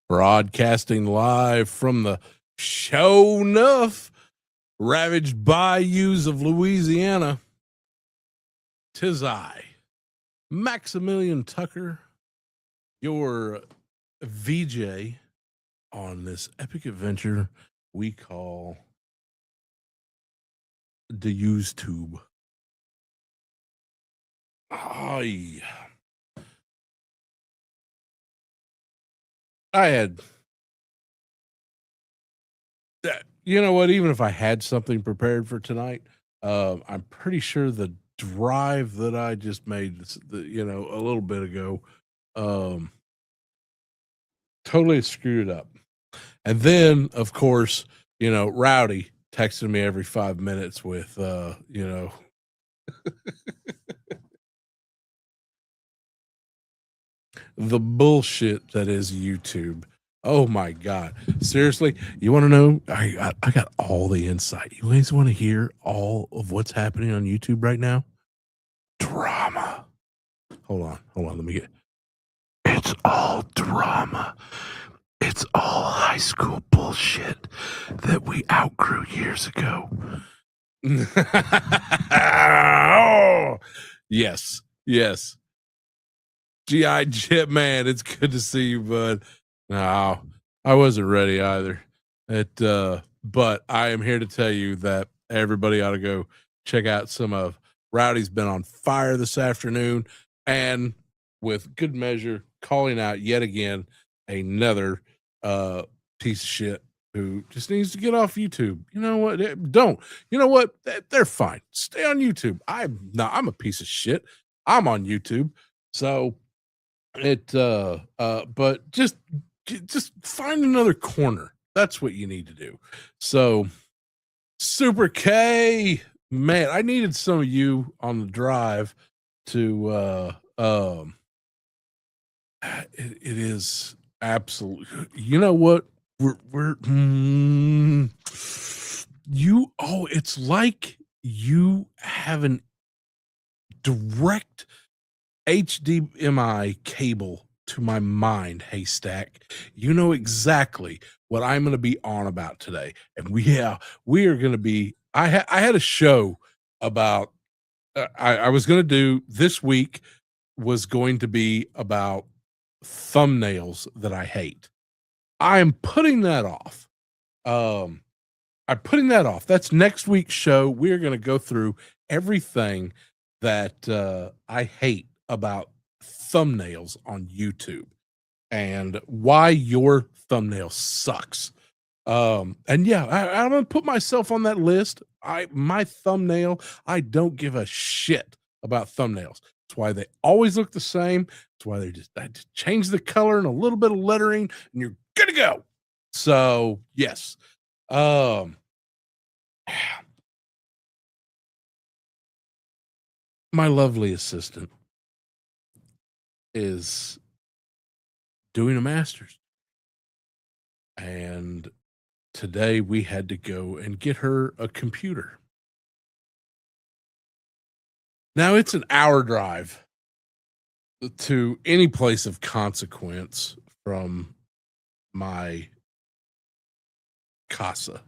Broadcasting live from the show nuff ravaged bayous of Louisiana. 'Tis I, Maximilian Tucker, your VJ on this epic adventure we call the YouTube. I had, you know what? Even if I had something prepared for tonight, I'm pretty sure the drive that I just made, a little bit ago, totally screwed it up. And then, of course, Rowdy texted me every 5 minutes with, the bullshit that is YouTube. Oh my God. Seriously, you want to know? I got all the insight. You guys want to hear all of what's happening on YouTube right now? Drama. Hold on. Let me get. It's all drama. It's all high school bullshit that we outgrew years ago. Oh, yes. G.I. Jip, man, it's good to see you, bud. No, I wasn't ready either. But I am here to tell you that everybody ought to go check out some of Rowdy's been on fire this afternoon, and with good measure, calling out yet again another piece of shit who just needs to get off YouTube. You know what? Don't. You know what? They're fine. Stay on YouTube. I'm a piece of shit. I'm on YouTube. So but just find another corner. That's what you need to do. So Super K, man, I needed some of you on the drive to it is absolute. You know what? It's like you have an direct HDMI cable to my mind, Haystack. You know exactly what I'm going to be on about today. And we are going to be, I had a show about, I was going to do this week was going to be about thumbnails that I hate. I am putting that off. I'm putting that off. That's next week's show. We're going to go through everything that I hate about thumbnails on YouTube and why your thumbnail sucks. And yeah, I'm gonna put myself on that list. My thumbnail, I don't give a shit about thumbnails. That's why they always look the same. That's why I just change the color and a little bit of lettering, and you're good to go. So yes. My lovely assistant is doing a master's, and today we had to go and get her a computer. Now it's an hour drive to any place of consequence from my casa.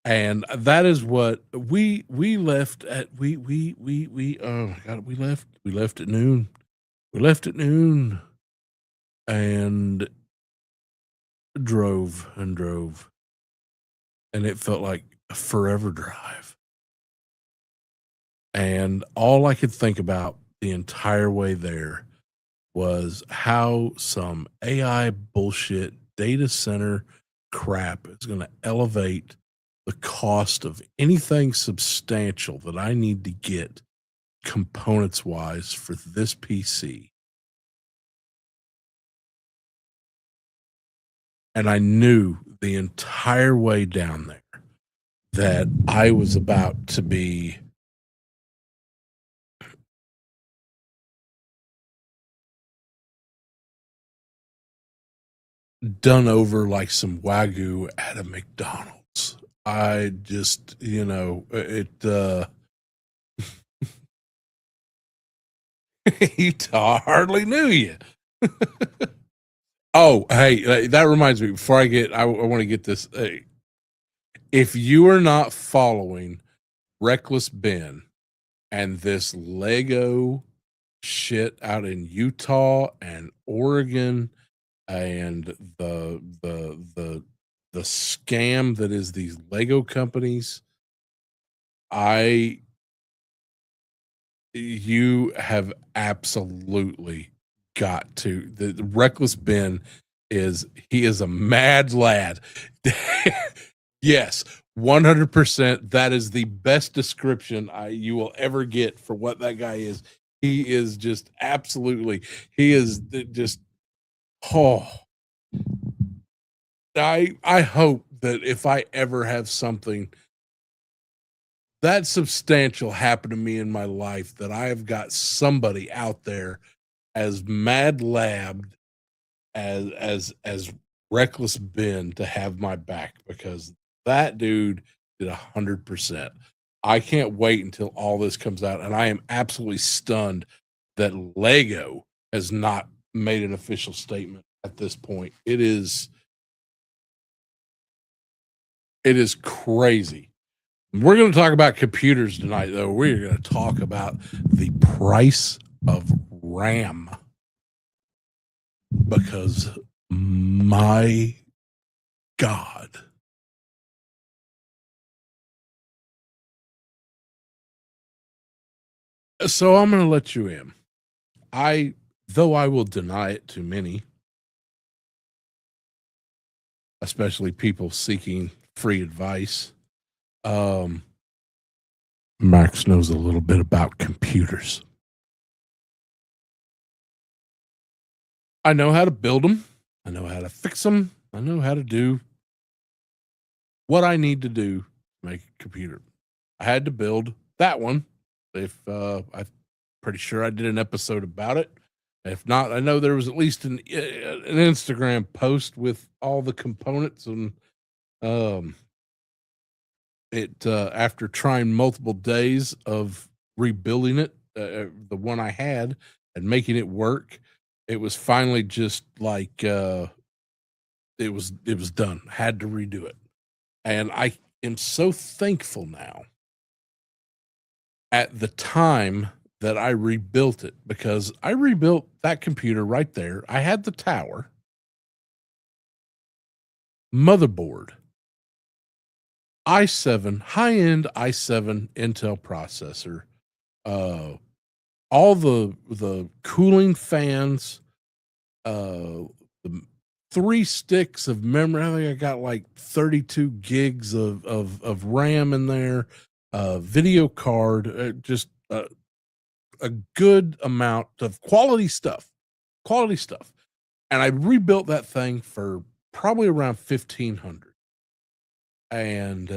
And that is what we left at. Oh my God, we left at noon. We left at noon and drove, and it felt like a forever drive. And all I could think about the entire way there was how some AI bullshit data center crap is going to elevate the cost of anything substantial that I need to get components wise for this PC. And I knew the entire way down there that I was about to be done over like some Wagyu at a McDonald's. I just, it Utah hardly knew you. Oh, hey, that reminds me. Before I want to get this. If you are not following Reckless Ben and this Lego shit out in Utah and Oregon and the scam that is these Lego companies, I you have absolutely got to. The Reckless Ben he is a mad lad. Yes, 100%. That is the best description you will ever get for what that guy is. He is just absolutely. He is just. Oh, I hope that if I ever have something that substantial happen to me in my life, that I have got somebody out there as mad labbed as Reckless Ben to have my back, because that dude did 100%. I can't wait until all this comes out, and I am absolutely stunned that Lego has not made an official statement at this point. It is crazy. We're going to talk about computers tonight, though. We're going to talk about the price of RAM, because my God. So I'm going to let you in. Though I will deny it to many, especially people seeking free advice, Max knows a little bit about computers. I know how to build them. I know how to fix them. I know how to do what I need to do to make a computer. I had to build that one. I'm pretty sure I did an episode about it. If not, I know there was at least an Instagram post with all the components, and it after trying multiple days of rebuilding it, the one I had, and making it work, it was finally just like it was done. Had to redo it, and I am so thankful now at the time that I rebuilt it, because I rebuilt that computer right there. I had the tower, motherboard, i7, high-end i7 Intel processor, all the cooling fans, the 3 sticks of memory. I think I got like 32 gigs of RAM in there, video card, just a good amount of quality stuff. And I rebuilt that thing for probably around 1,500. And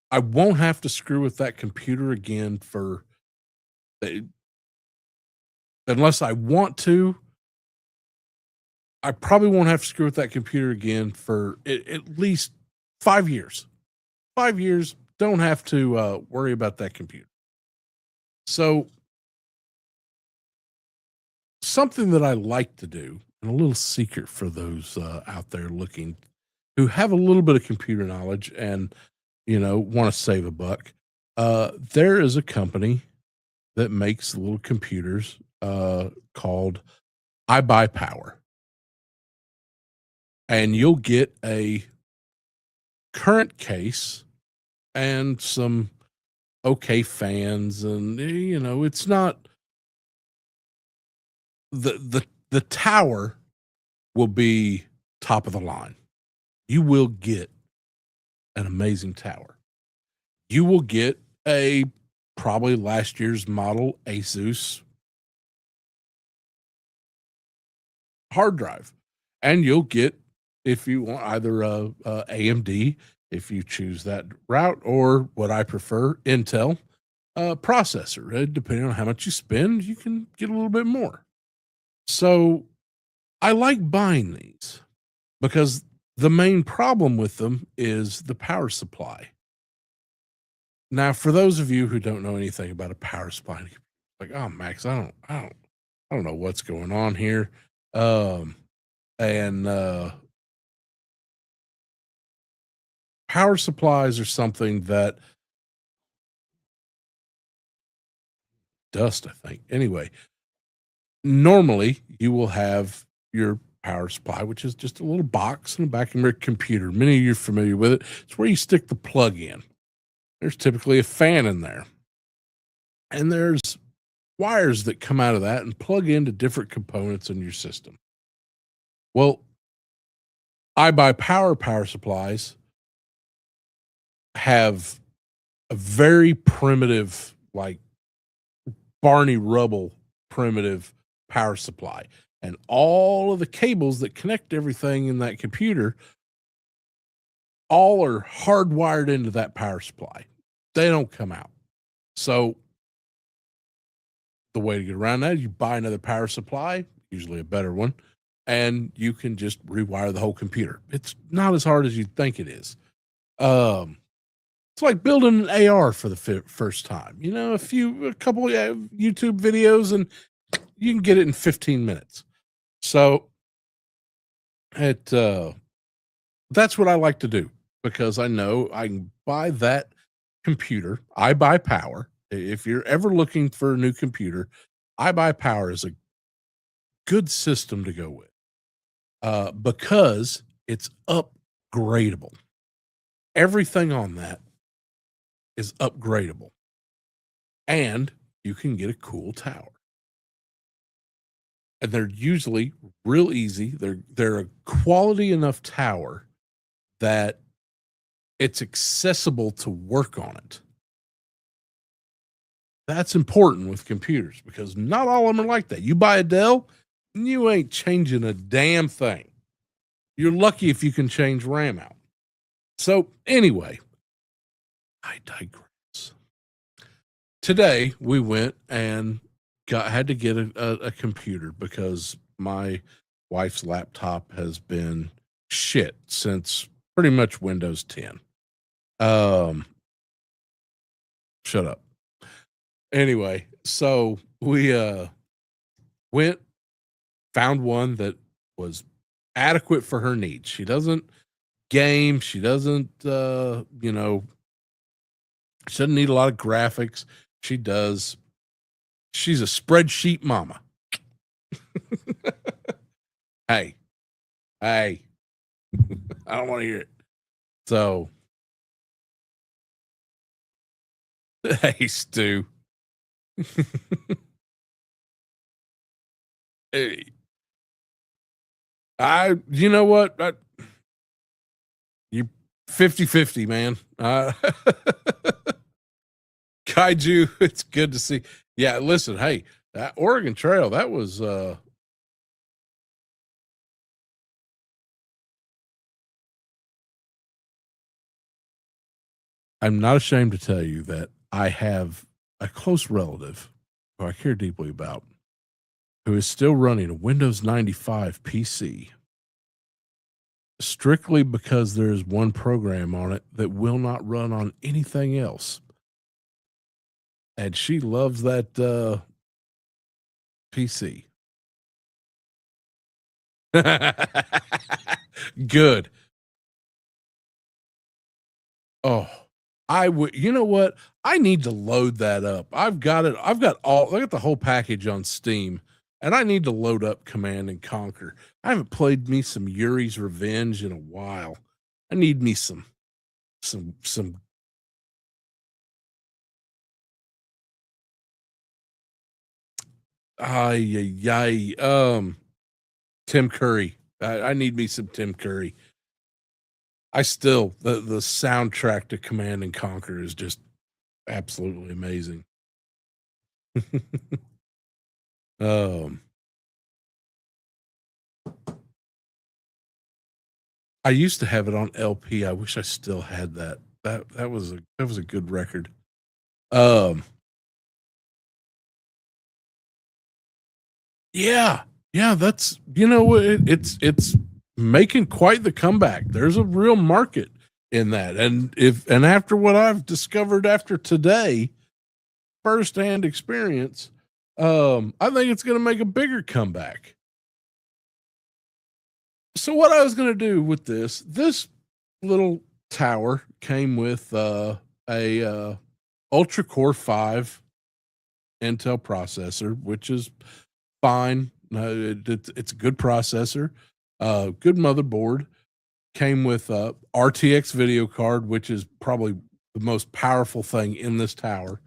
I won't have to screw with that computer again for unless I want to. I probably won't have to screw with that computer again for at least 5 years. 5 years, don't have to worry about that computer. So, something that I like to do, and a little secret for those out there looking who have a little bit of computer knowledge and, want to save a buck. There is a company that makes little computers called I Buy Power. And you'll get a current case and some okay fans, and it's not the tower will be top of the line. You will get an amazing tower. You will get a probably last year's model Asus hard drive, and you'll get, if you want, either a AMD, if you choose that route, or what I prefer, Intel processor. Depending on how much you spend, you can get a little bit more. So I like buying these because the main problem with them is the power supply. Now, for those of you who don't know anything about a power supply, like, oh, Max, I don't know what's going on here. Um, and power supplies are something that dust, I think. Anyway, normally you will have your power supply, which is just a little box in the back of your computer. Many of you are familiar with it. It's where you stick the plug in. There's typically a fan in there, and there's wires that come out of that and plug into different components in your system. Well, I buy power supplies have a very primitive, like Barney Rubble primitive power supply. And all of the cables that connect everything in that computer all are hardwired into that power supply. They don't come out. So the way to get around that is you buy another power supply, usually a better one, and you can just rewire the whole computer. It's not as hard as you think it is. It's like building an AR for the first time. You know, a couple of YouTube videos, and you can get it in 15 minutes. So that's what I like to do, because I know I can buy that computer. I buy power. If you're ever looking for a new computer, I buy power as a good system to go with, because it's upgradable. Everything on that is upgradable, and you can get a cool tower. And they're usually real easy. They're a quality enough tower that it's accessible to work on it. That's important with computers, because not all of them are like that. You buy a Dell, and you ain't changing a damn thing. You're lucky if you can change RAM out. So anyway, I digress. Today we went and had to get a computer, because my wife's laptop has been shit since pretty much Windows 10. Shut up. Anyway, so we went, found one that was adequate for her needs. She doesn't game. She doesn't, she doesn't need a lot of graphics. She does. She's a spreadsheet mama. Hey, I don't want to hear it. So, hey, Stu. Hey, you know what? You 50-50, man. Kaiju, it's good to see. Yeah, listen, hey, that Oregon Trail, that was I'm not ashamed to tell you that I have a close relative who I care deeply about, who is still running a Windows 95 PC, strictly because there's one program on it that will not run on anything else. And she loves that PC. Good. Oh, I would. You know what? I need to load that up. I've got it. I got the whole package on Steam, and I need to load up Command and Conquer. I haven't played me some Yuri's Revenge in a while. I need me some. Ay. Tim Curry. I need me some Tim Curry. I still the soundtrack to Command and Conquer is just absolutely amazing. um, I used to have it on LP. I wish I still had that. That was a good record. Yeah, yeah. That's it's making quite the comeback. There's a real market in that, and after what I've discovered after today, firsthand experience, I think it's gonna make a bigger comeback. So what I was gonna do with this little tower came with a Ultra Core 5 Intel processor, which is fine. It's a good processor, good motherboard. Came with a RTX video card, which is probably the most powerful thing in this tower.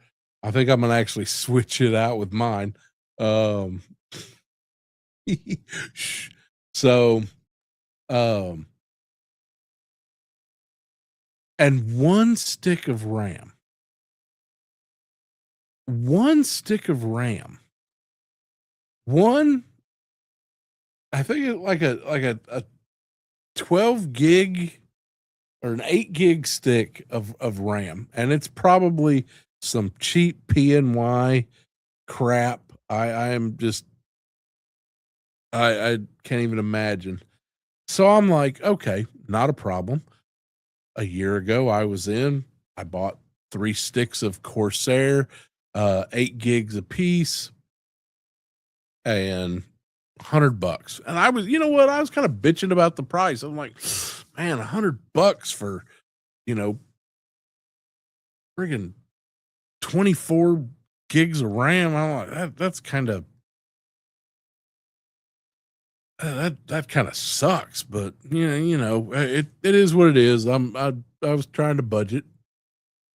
I think I'm gonna actually switch it out with mine. Um, so, um, and one stick of RAM, one, I think it like a 12 gig or an 8 gig stick of RAM, and it's probably some cheap PNY crap. I am just I can't even imagine. So I'm like, okay, not a problem. A year ago, I bought 3 sticks of Corsair, 8 gigs a piece, and $100. And I was, you know what? I was kind of bitching about the price. I'm like, man, $100 for, you know, friggin' 24 gigs of RAM. I'm like, that's kind of that kind of sucks, but it is what it is. I was trying to budget,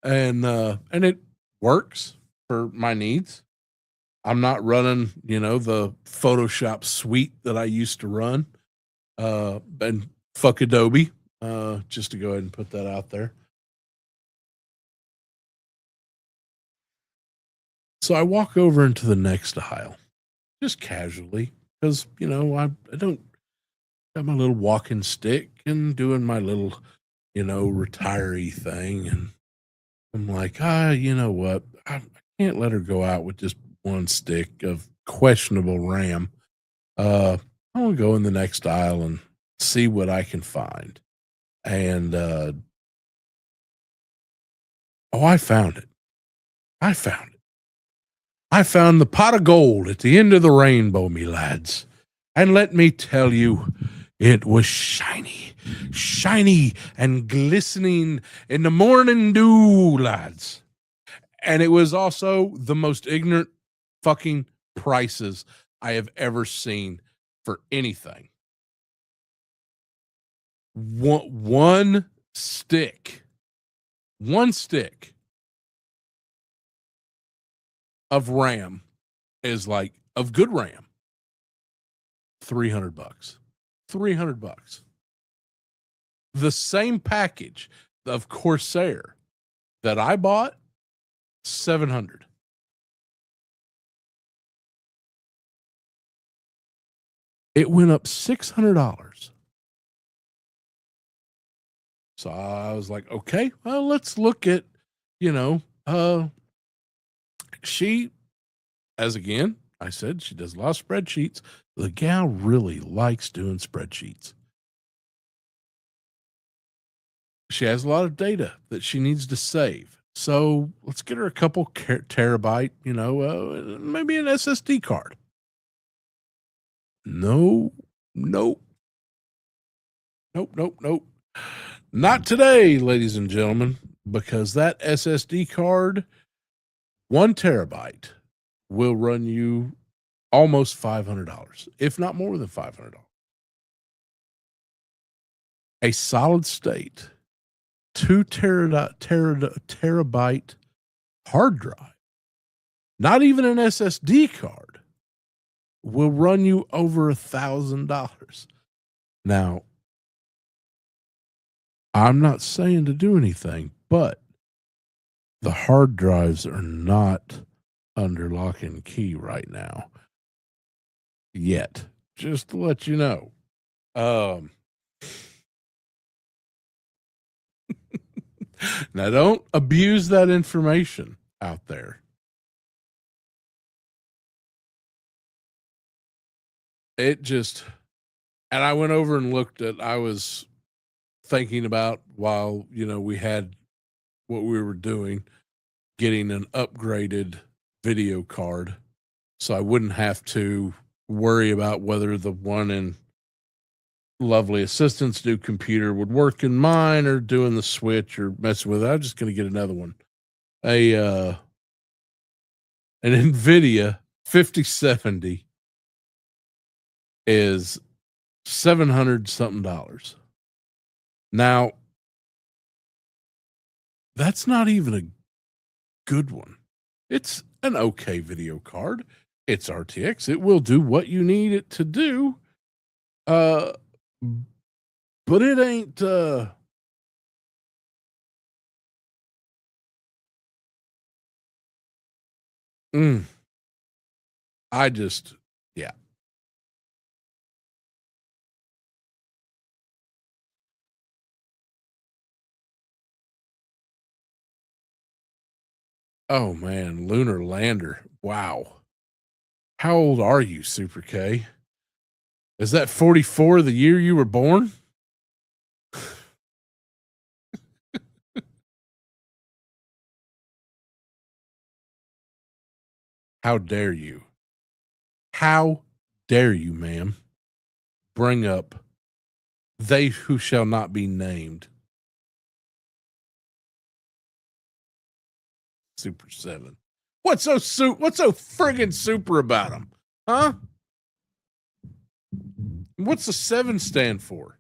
and it works for my needs. I'm not running, the Photoshop suite that I used to run, and fuck Adobe, just to go ahead and put that out there. So I walk over into the next aisle, just casually, because I don't got my little walking stick and doing my little, retiree thing, and I'm like, you know what? I can't let her go out with just one stick of questionable RAM. I'm gonna go in the next aisle and see what I can find. And I found it. I found it. I found the pot of gold at the end of the rainbow, me lads. And let me tell you, it was shiny, shiny and glistening in the morning dew, lads. And it was also the most ignorant fucking prices I have ever seen for anything. One stick, one stick of RAM is like of good RAM, $300. $300. The same package of Corsair that I bought, 700. It went up $600. So I was like, okay, well, let's look at, you know, she, as again, I said, she does a lot of spreadsheets. The gal really likes doing spreadsheets. She has a lot of data that she needs to save. So let's get her a couple terabyte, maybe an SSD card. No, nope, nope. Not today, ladies and gentlemen, because that SSD card, 1 terabyte, will run you almost $500, if not more than $500. A solid state 2 terabyte hard drive, not even an SSD card, will run you over $1,000. Now, I'm not saying to do anything, but the hard drives are not under lock and key right now yet. Just to let you know. Now, don't abuse that information out there. It just, and I went over and looked at, I was thinking about while, we had what we were doing, getting an upgraded video card so I wouldn't have to worry about whether the one in Lovely Assistant's new computer would work in mine or doing the switch or messing with it. I'm just going to get another one. An NVIDIA 5070 is 700 something dollars. Now, that's not even a good one. It's an okay video card. It's RTX. It will do what you need it to do. But it ain't I just yeah. Oh man, lunar lander. Wow. How old are you, Super K? Is that 44 the year you were born? How dare you? How dare you, ma'am, bring up they who shall not be named Super 7? What's so friggin' super about them? Huh? What's the 7 stand for?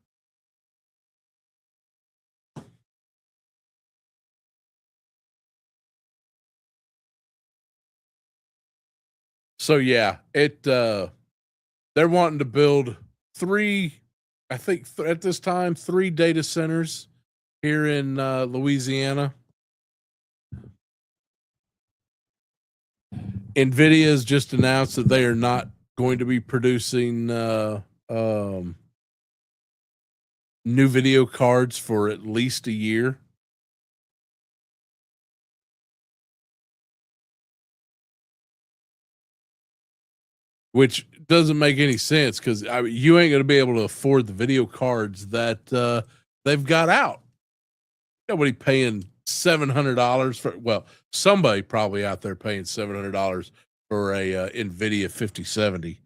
So yeah, they're wanting to build 3, I think at this time 3 data centers here in Louisiana. NVIDIA has just announced that they are not going to be producing new video cards for at least a year. Which doesn't make any sense because you ain't going to be able to afford the video cards that they've got out. Nobody paying $700 for. Well, somebody probably out there paying $700 for a NVIDIA 5070.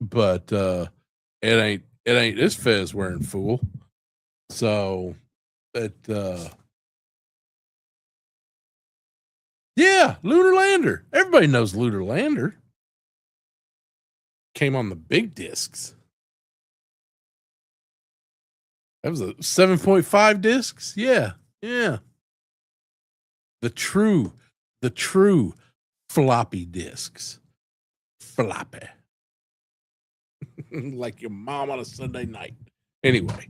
But it ain't this fez wearing fool. So yeah, lunar lander. Everybody knows lunar lander. Came on the big discs. That was a 7.5 discs. Yeah. Yeah. The true floppy discs. Floppy. Like your mom on a Sunday night. Anyway,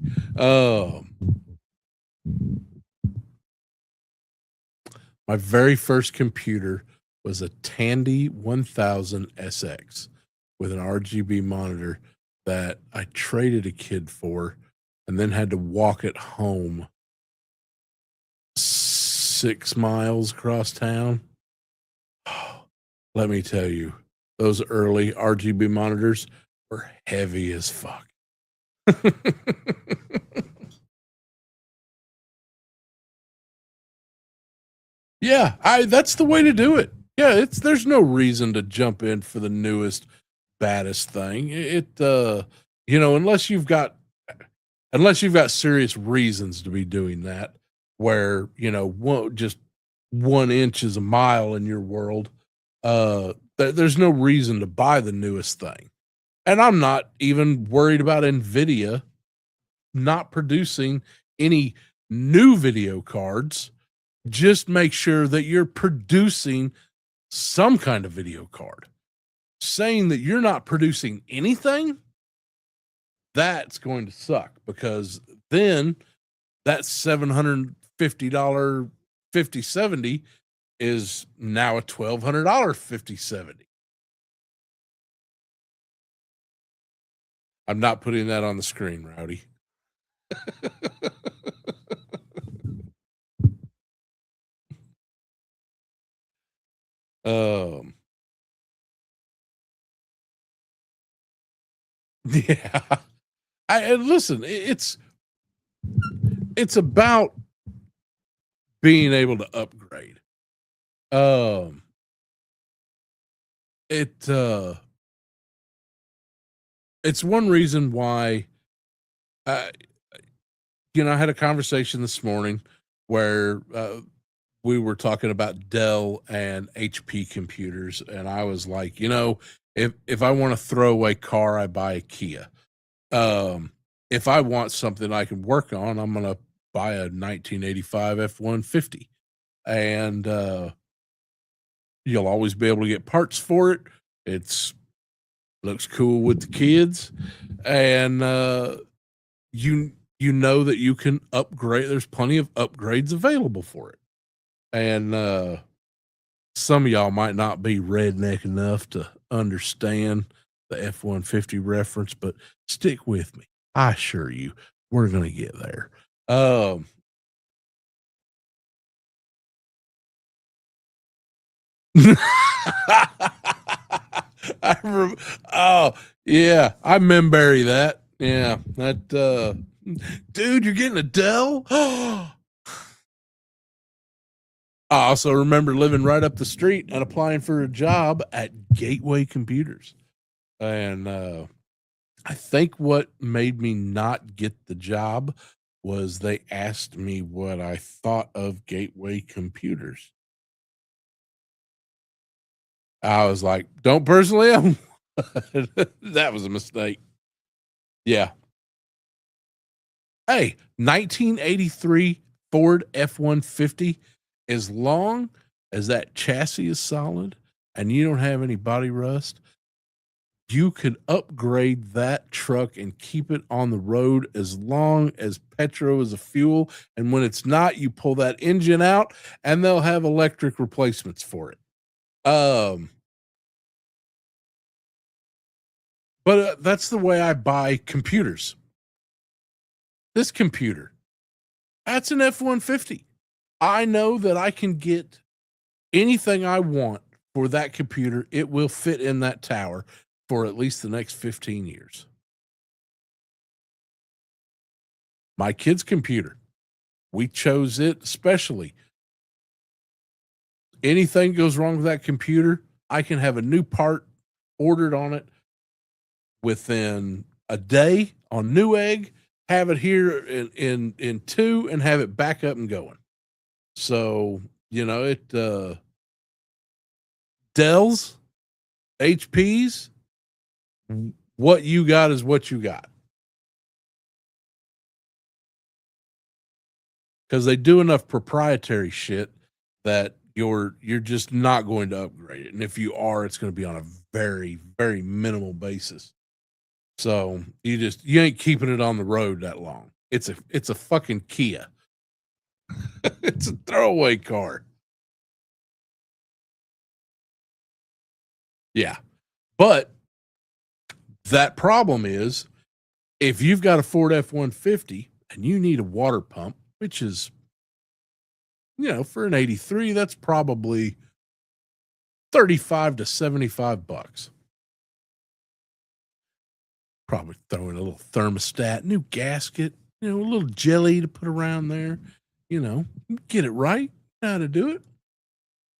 my very first computer was a Tandy 1000 SX with an RGB monitor that I traded a kid for and then had to walk it home 6 miles across town. Let me tell you, those early RGB monitors were heavy as fuck. Yeah, that's the way to do it. Yeah, there's no reason to jump in for the newest, baddest thing. Unless you've got serious reasons to be doing that, where just 1 inch is a mile in your world. There's no reason to buy the newest thing. And I'm not even worried about NVIDIA not producing any new video cards. Just make sure that you're producing some kind of video card. Saying that you're not producing anything, that's going to suck, because then that $750 5070 is now a $1,200 5070. I'm not putting that on the screen, Rowdy. Yeah. And listen, it's about being able to upgrade. it it's one reason why I I had a conversation this morning where we were talking about Dell and HP computers, and I was like, if I want to throw away car, I buy a Kia. Um, if I want something I can work on, I'm gonna buy a 1985 F-150, and you'll always be able to get parts for it. It's looks cool with the kids, and you know that you can upgrade. There's plenty of upgrades available for it, and some of y'all might not be redneck enough to understand the F-150 reference, but stick with me. I assure you, we're gonna get there. Um, I oh yeah, I membury that. Yeah, that dude, you're getting a Dell. I also remember living right up the street and applying for a job at Gateway Computers. And I think what made me not get the job was they asked me what I thought of Gateway Computers. I was like, don't personally own one." That was a mistake. Yeah. Hey, 1983 Ford F-150, as long as that chassis is solid and you don't have any body rust, you can upgrade that truck and keep it on the road as long as petro is a fuel. And when it's not, you pull that engine out and they'll have electric replacements for it. Um, but that's the way I buy computers. This computer, that's an F-150. I know that I can get anything I want for that computer. It will fit in that tower for at least the next 15 years. My kid's computer, we chose it especially. Anything goes wrong with that computer, I can have a new part ordered on it within a day on Newegg, have it here in two, and have it back up and going. So, it Dell's, HP's, what you got is what you got. Because they do enough proprietary shit that you're just not going to upgrade it. And if you are, it's going to be on a very, very minimal basis. So you ain't keeping it on the road that long. It's a fucking Kia. It's a throwaway car. Yeah. But that problem is if you've got a Ford F-150 and you need a water pump, which is, for an 83, that's probably 35 to 75 bucks. Probably throw in a little thermostat, new gasket, a little jelly to put around there, get it right, know how to do it.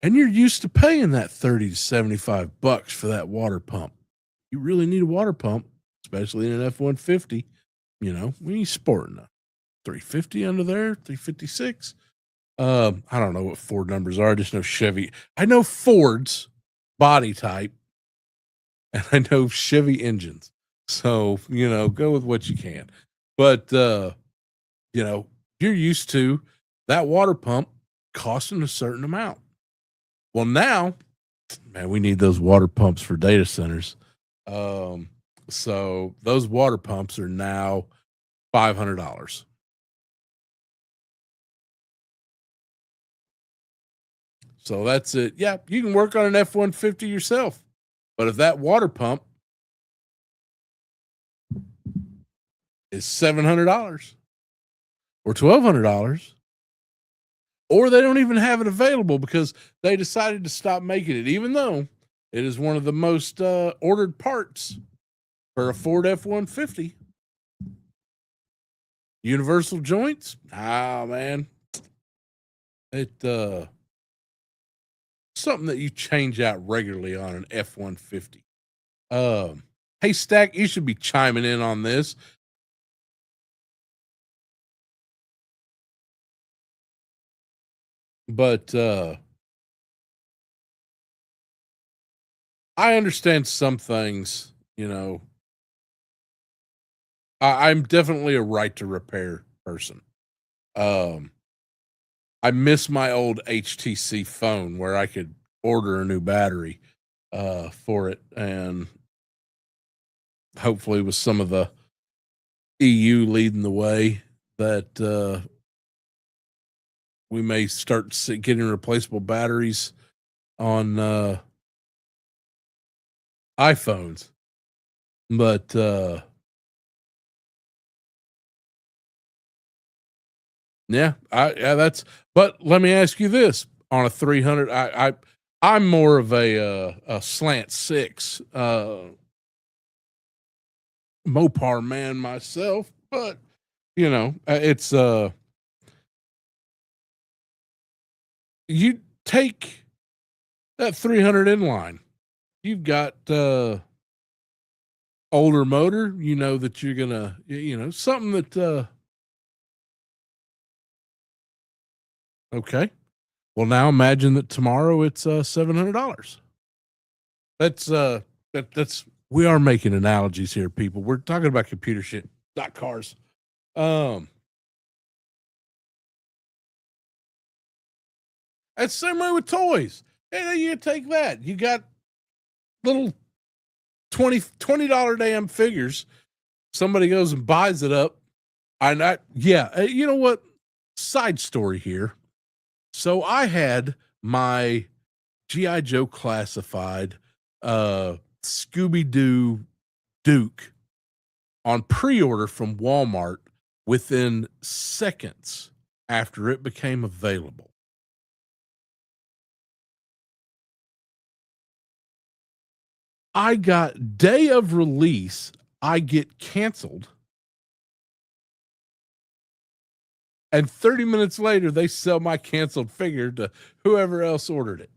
And you're used to paying that 30 to 75 bucks for that water pump. You really need a water pump, especially in an F-150. When you sporting a 350 under there, 356. I don't know what Ford numbers are. I just know Chevy. I know Ford's body type, and I know Chevy engines. So, go with what you can. But you're used to that water pump costing a certain amount. Well, now, man, we need those water pumps for data centers. So those water pumps are now $500. So that's it. Yeah, you can work on an F-150 yourself. But if that water pump is $700 or $1,200, or they don't even have it available because they decided to stop making it, even though it is one of the most ordered parts for a Ford F-150. Universal joints? Ah, man. It something that you change out regularly on an F-150. Um, hey, Stack, you should be chiming in on this, but I understand some things. I'm definitely a right to repair person. Um, I miss my old HTC phone where I could order a new battery for it, and hopefully with some of the EU leading the way that we may start getting replaceable batteries on iPhones. But yeah, that's. But let me ask you this: on a 300, I'm more of a slant six Mopar man myself, but it's you take that 300 inline. You've got older motor. You know that you're gonna, something that okay. Well, now imagine that tomorrow it's $700. That's that's we are making analogies here, people. We're talking about computer shit, not cars. Um, that's the same way with toys. Hey, you take that. You got little $20 damn figures. Somebody goes and buys it up. You know what? Side story here. So I had my G.I. Joe classified Scooby Doo Duke on pre-order from Walmart within seconds after it became available. I got day of release, I get canceled. And 30 minutes later, they sell my canceled figure to whoever else ordered it.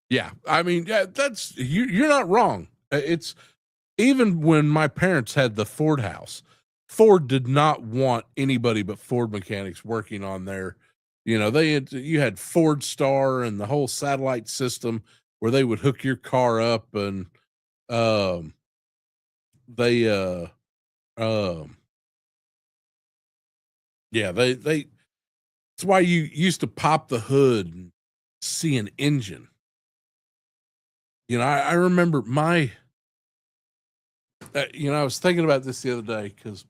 Yeah, I mean, yeah, that's you're not wrong. It's even when my parents had the Ford house, Ford did not want anybody but Ford mechanics working on their, you had Ford Star and the whole satellite system where they would hook your car up, and um they um yeah, they that's why you used to pop the hood and see an engine. I remember I was thinking about this the other day because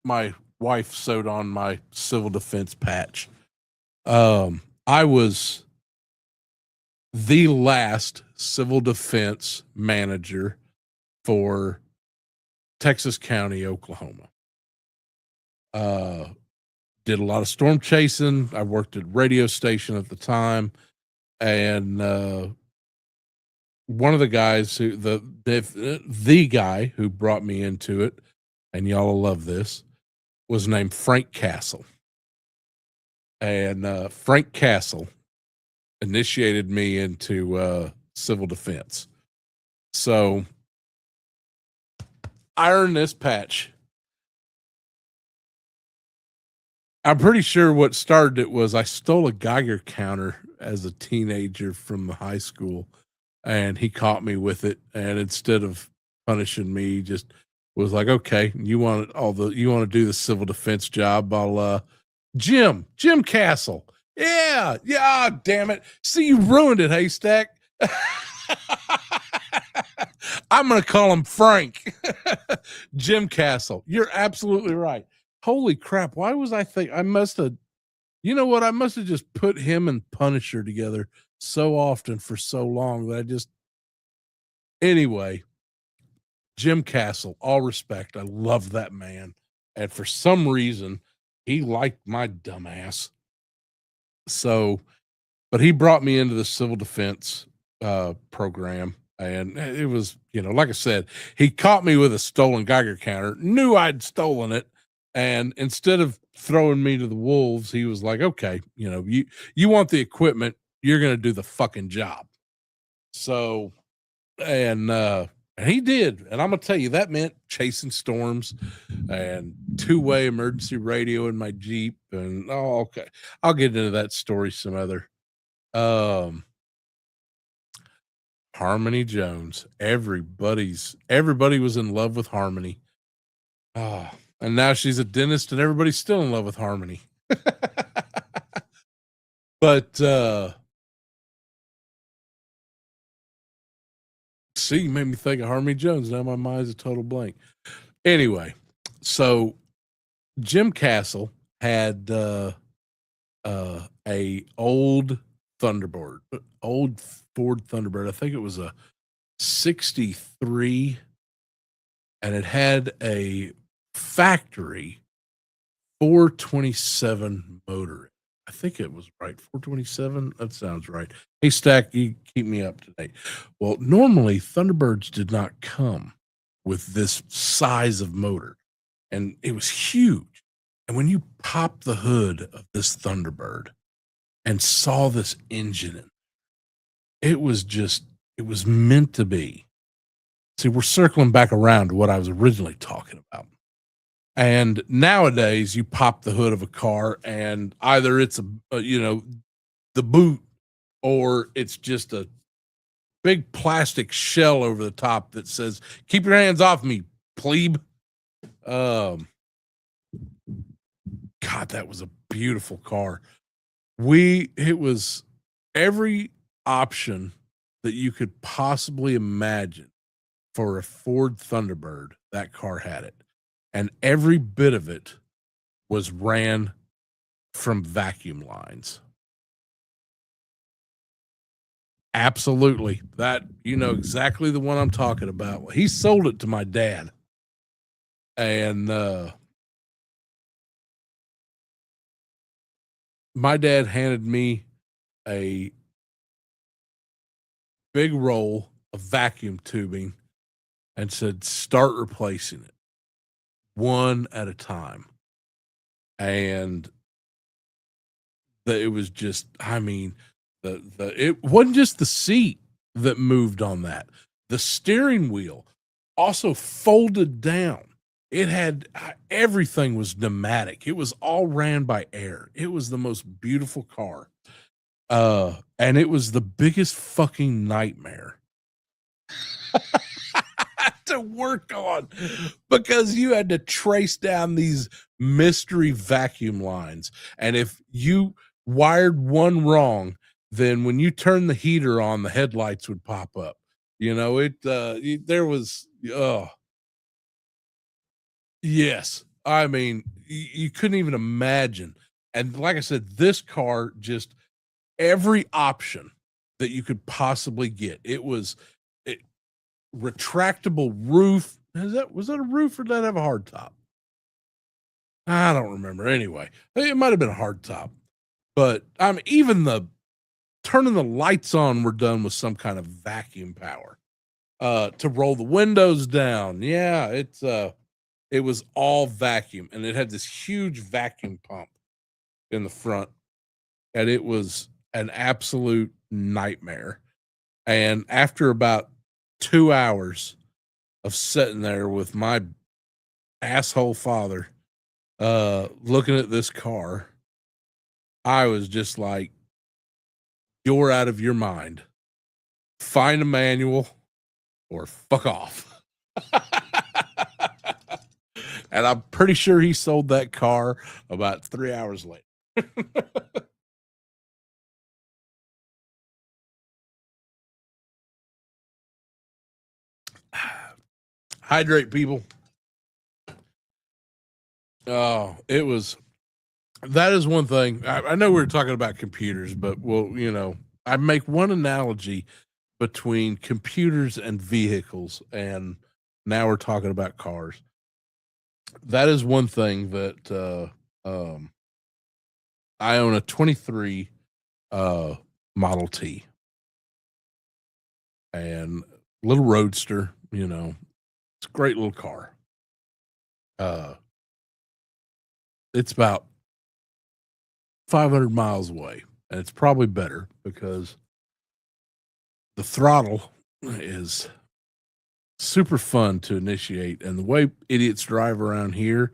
my wife sewed on my civil defense patch. I was the last civil defense manager for Texas County, Oklahoma. Did a lot of storm chasing. I worked at radio station at the time, and one of the guys the guy who brought me into it, and y'all will love this, was named Frank Castle. And Frank Castle initiated me into civil defense. So I earned this patch. I'm pretty sure what started it was I stole a Geiger counter as a teenager from the high school, and he caught me with it. And instead of punishing me, he just was like, "Okay, you want to do the civil defense job? I'll Jim Castle. Yeah, damn it. See, you ruined it, Haystack." I'm going to call him Frank. Jim Castle. You're absolutely right. Holy crap. Why was I must have, you know what? I must have just put him and Punisher together so often for so long that anyway, Jim Castle, all respect. I love that man. And for some reason, he liked my dumbass. So, but he brought me into the civil defense program. And it was, like I said, he caught me with a stolen Geiger counter, knew I'd stolen it. And instead of throwing me to the wolves, he was like, "Okay, you want the equipment. you're gonna do the fucking job. So, and he did, and I'm gonna tell you that meant chasing storms and two-way emergency radio in my Jeep, and oh, okay, I'll get into that story some other. Um, Harmony Jones, everybody was in love with Harmony. Ah, and now she's a dentist, and everybody's still in love with Harmony. But see, you made me think of Harmony Jones. Now my mind's a total blank. Anyway, so Jim Castle had a old Thunderbird, old Ford Thunderbird. I think it was a 63, and it had a factory 427 motor. I think it was right. 427. That sounds right. Hey, Stack, you keep me up to date. Well, normally Thunderbirds did not come with this size of motor, and it was huge. And when you popped the hood of this Thunderbird and saw this engine, it was meant to be. See, we're circling back around to what I was originally talking about. And nowadays, you pop the hood of a car, and either it's the boot, or it's just a big plastic shell over the top that says, "Keep your hands off me, plebe." God, that was a beautiful car. It was every option that you could possibly imagine for a Ford Thunderbird. That car had it. And every bit of it was ran from vacuum lines. Absolutely. That, you know exactly the one I'm talking about. He sold it to my dad. And my dad handed me a big roll of vacuum tubing and said, start replacing it one at a time. And it was just, I mean, it wasn't just the seat that moved on that. The steering wheel also folded down. It had everything was pneumatic. It was all ran by air. It was the most beautiful car. And it was the biggest fucking nightmare to work on, because you had to trace down these mystery vacuum lines. And if you wired one wrong, then when you turn the heater on, the headlights would pop up. You know, there was, oh, yes. I mean, you couldn't even imagine. And like I said, this car, just every option that you could possibly get. It was retractable roof. Was that a roof, or did that have a hard top? I don't remember. Anyway, it might have been a hard top, but even the turning the lights on were done with some kind of vacuum power. To roll the windows down. Yeah, it was all vacuum, and it had this huge vacuum pump in the front, and it was an absolute nightmare. And after about 2 hours of sitting there with my asshole father, looking at this car, I was just like, you're out of your mind. Find a manual or fuck off. And I'm pretty sure he sold that car about 3 hours later. Hydrate, people. Oh, that is one thing. I know we were talking about computers, but I make one analogy between computers and vehicles, and now we're talking about cars. That is one thing that I own a 23 Model T, and little roadster, it's a great little car. It's about 500 miles away and it's probably better because the throttle is super fun to initiate, and the way idiots drive around here,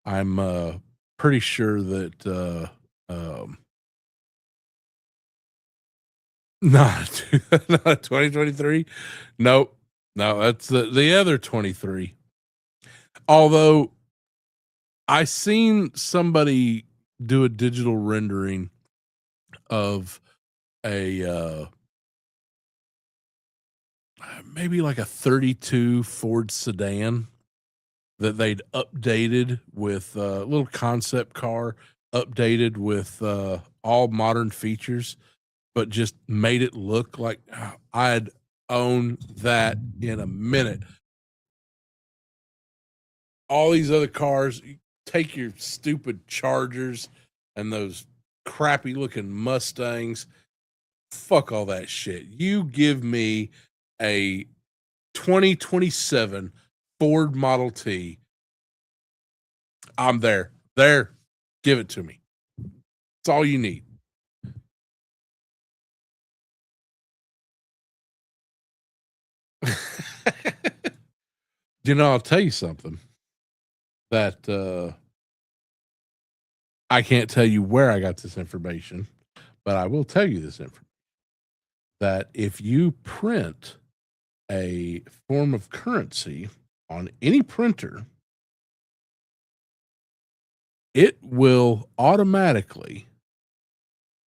I'm pretty sure that not not 2023. Nope. No, that's the other 23. Although I seen somebody do a digital rendering of a maybe like a 32 Ford sedan that they'd updated with a little concept car, updated with all modern features, but just made it look like I'd own that in a minute. All these other cars, you take your stupid Chargers and those crappy looking Mustangs. Fuck all that shit. You give me a 2027 Ford Model T. I'm there. There. Give it to me. It's all you need. You know, I'll tell you something that I can't tell you where I got this information, but I will tell you this information that if you print a form of currency on any printer, it will automatically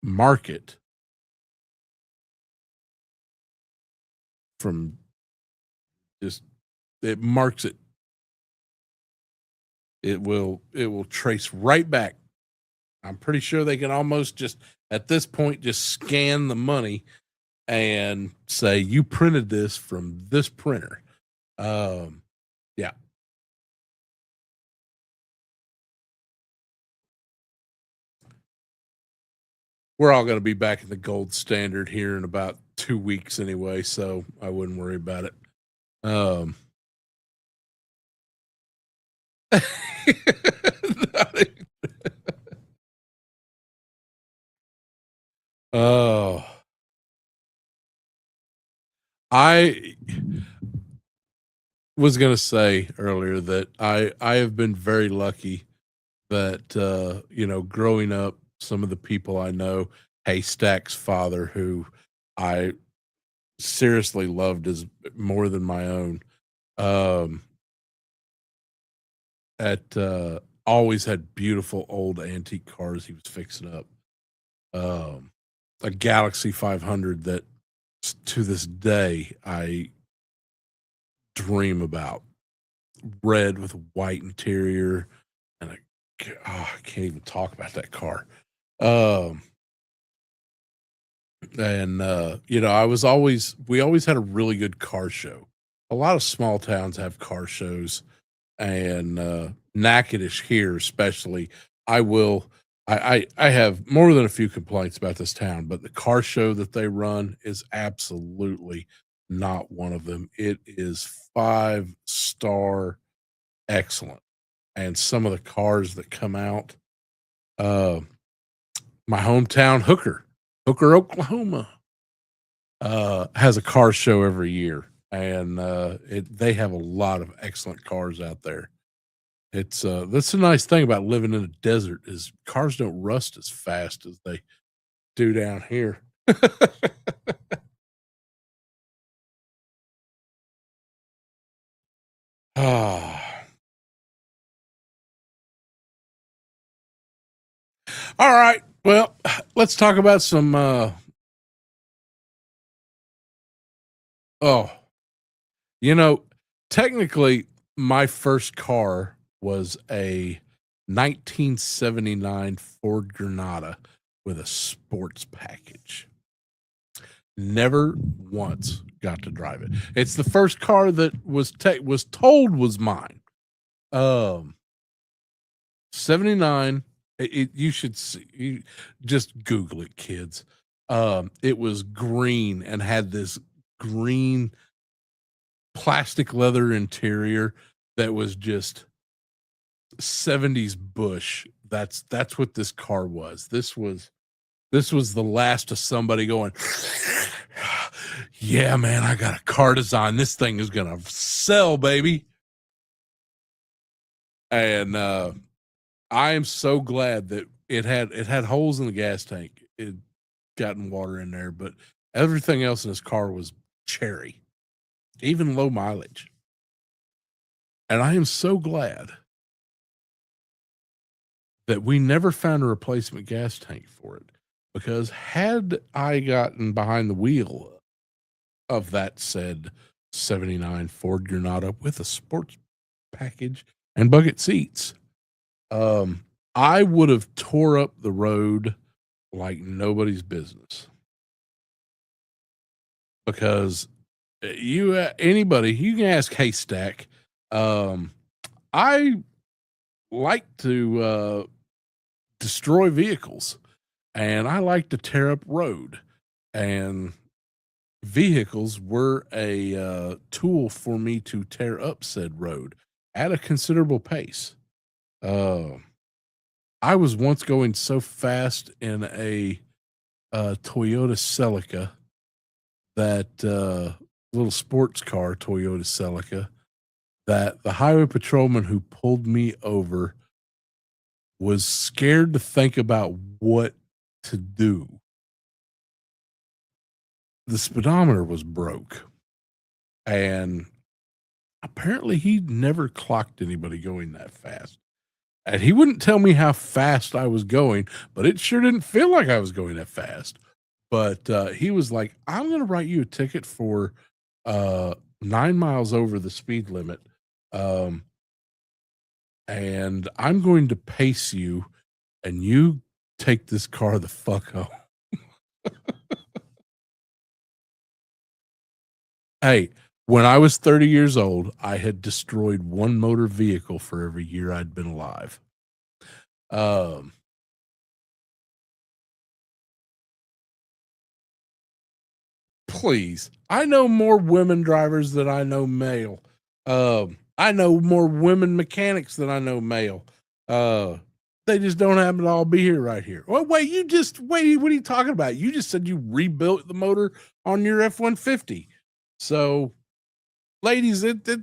mark it from just it marks it. It will trace right back. I'm pretty sure they can almost just at this point just scan the money and say you printed this from this printer. Yeah. We're all going to be back in the gold standard here in about 2 weeks anyway, so I wouldn't worry about it. Um, oh, I was going to say earlier that I have been very lucky that growing up, some of the people I know, Haystack's father, who I seriously loved as more than my own, um, at always had beautiful old antique cars he was fixing up. Um, a Galaxy 500 that to this day I dream about, red with a white interior, and I can't even talk about that car. Um, and we always had a really good car show. A lot of small towns have car shows, and Natchitoches here especially. I will. I have more than a few complaints about this town, but the car show that they run is absolutely not one of them. It is 5-star excellent, and some of the cars that come out. Uh, my hometown, Hooker, Oklahoma, has a car show every year, and they have a lot of excellent cars out there. It's that's the nice thing about living in a desert is cars don't rust as fast as they do down here. Ah, all right. Well, let's talk about some. Oh, you know, technically, my first car was a 1979 Ford Granada with a sports package. Never once got to drive it. It's the first car that was told was mine. Um, 79. You should see. Just Google it, kids. It was green and had this green plastic leather interior that was just 70s bush. That's what this car was. This was This was the last of somebody going, yeah, man, I got a car design. This thing is gonna sell, baby. And I am so glad that it had holes in the gas tank. It gotten water in there, but everything else in his car was cherry, even low mileage. And I am so glad that we never found a replacement gas tank for it, because had I gotten behind the wheel of that said 79 Ford Granada with a sports package and bucket seats, um, I would have tore up the road like nobody's business, because anybody, you can ask Haystack. Um, I like to destroy vehicles, and I like to tear up road, and vehicles were a tool for me to tear up said road at a considerable pace. Uh, I was once going so fast in a Toyota Celica, that little sports car Toyota Celica, that the highway patrolman who pulled me over was scared to think about what to do. The speedometer was broke, and apparently he never clocked anybody going that fast. And he wouldn't tell me how fast I was going, but it sure didn't feel like I was going that fast. But he was like, I'm going to write you a ticket for 9 miles over the speed limit. Um, and I'm going to pace you, and you take this car the fuck home. Hey, when I was 30 years old, I had destroyed one motor vehicle for every year I'd been alive. Um, please. I know more women drivers than I know male. I know more women mechanics than I know male. Uh, they just don't happen to all be here right here. Well, wait, wait. What are you talking about? You just said you rebuilt the motor on your F-150. So, ladies, this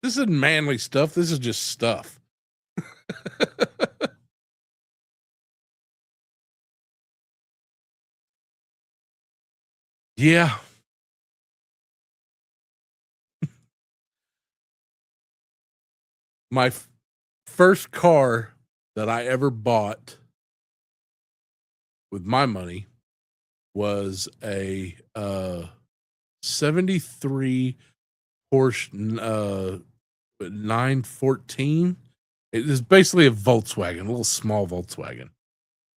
isn't manly stuff. This is just stuff. Yeah, my first car that I ever bought with my money was a 73 Porsche 914. It is basically a Volkswagen, a little small Volkswagen.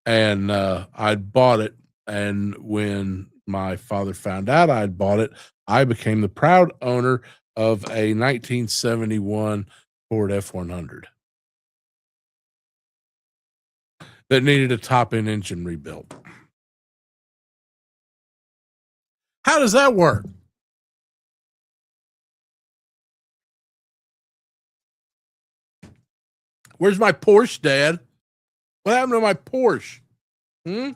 And I bought it. And when my father found out I'd bought it, I became the proud owner of a 1971 Ford F100 that needed a top end engine rebuilt. How does that work? Where's my Porsche, Dad? What happened to my Porsche? Hmm?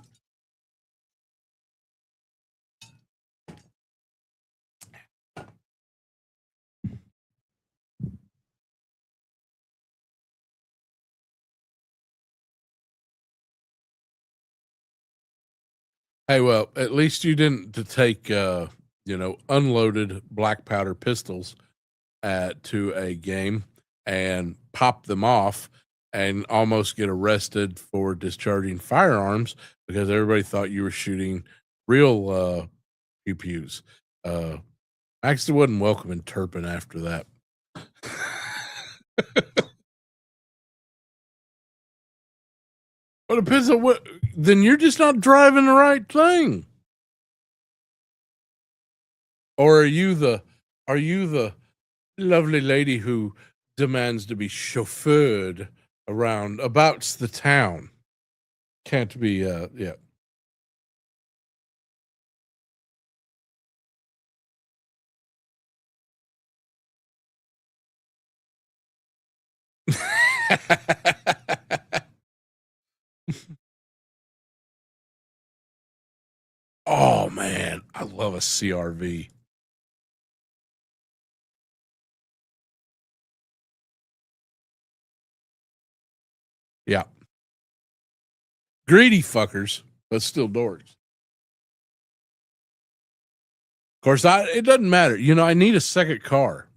Hey, well, at least you didn't to take unloaded black powder pistols to a game and pop them off and almost get arrested for discharging firearms because everybody thought you were shooting real pew pews. Actually wasn't welcome in Turpin after that. Well, it depends on what. Then you're just not driving the right thing. Or are you the lovely lady who demands to be chauffeured around about the town? Can't be yeah. love a CRV. Yeah. Greedy fuckers, but still dorks. Of course, it doesn't matter. You know, I need a second car.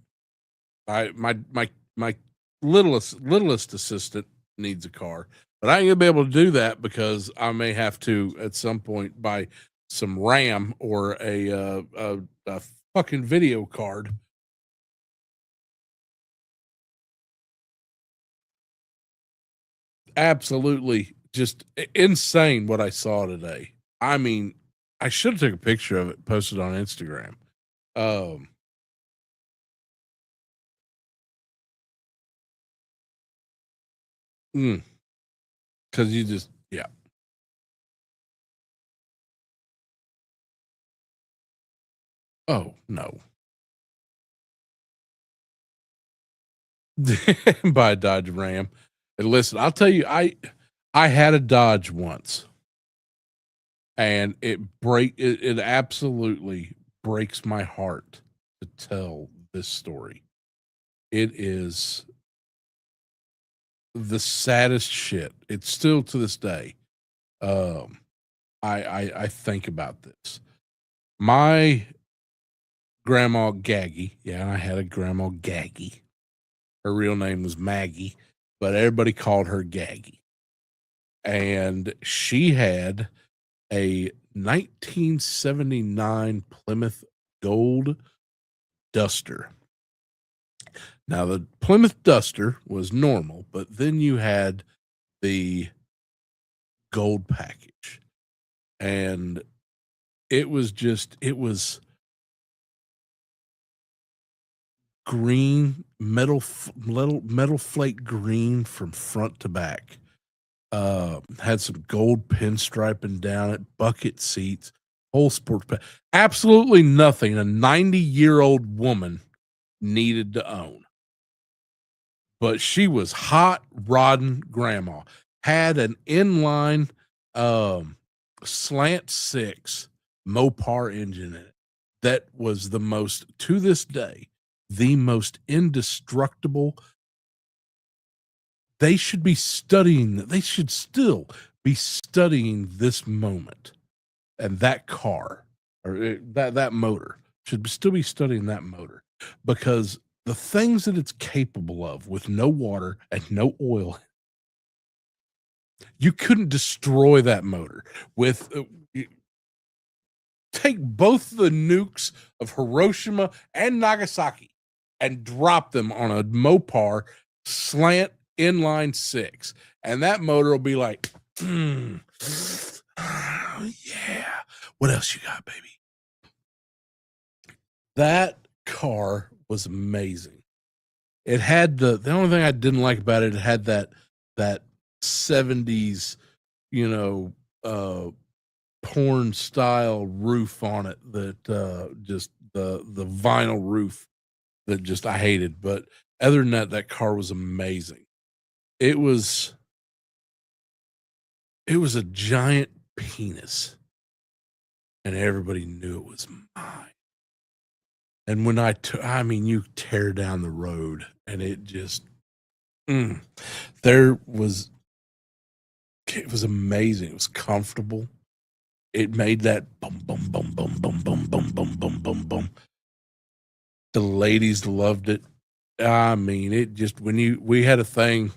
My littlest assistant needs a car, but I ain't gonna be able to do that because I may have to at some point buy some RAM or a fucking video card. Absolutely, just insane what I saw today. I mean, I should have took a picture of it, posted on Instagram. Um, because you just yeah. Oh no. Buy a Dodge Ram. And listen, I'll tell you, I had a Dodge once, and it absolutely breaks my heart to tell this story. It is the saddest shit. It's still to this day. Um, I think about this. My grandma Gaggy, yeah, I had a grandma Gaggy. Her real name was Maggie, but everybody called her Gaggy. And she had a 1979 Plymouth Gold Duster. Now, the Plymouth Duster was normal, but then you had the gold package. And it was green, metal flake green from front to back. Had some gold pinstriping down it, bucket seats, whole sports absolutely nothing a 90-year-old woman needed to own. But she was hot rodding grandma. Had an inline um, slant six Mopar engine in it that was the most, to this day, the most indestructible. They should be studying, they should still be studying this moment and that car or that motor should still be studying that motor because the things that it's capable of with no water and no oil, you couldn't destroy that motor with take both the nukes of Hiroshima and Nagasaki and drop them on a Mopar slant inline six, and that motor will be like, yeah. What else you got, baby? That car was amazing. It had the only thing I didn't like about it, it had that 70s, you know, porn style roof on it that just the vinyl roof that just I hated. But other than that, that car was amazing. It was a giant penis, and everybody knew it was mine. And when I mean, you tear down the road, and it just, there was, it was amazing. It was comfortable. It made that boom, boom, boom, boom, boom, boom, boom, boom, boom, boom, boom. The ladies loved it. I mean, it just we had a thing.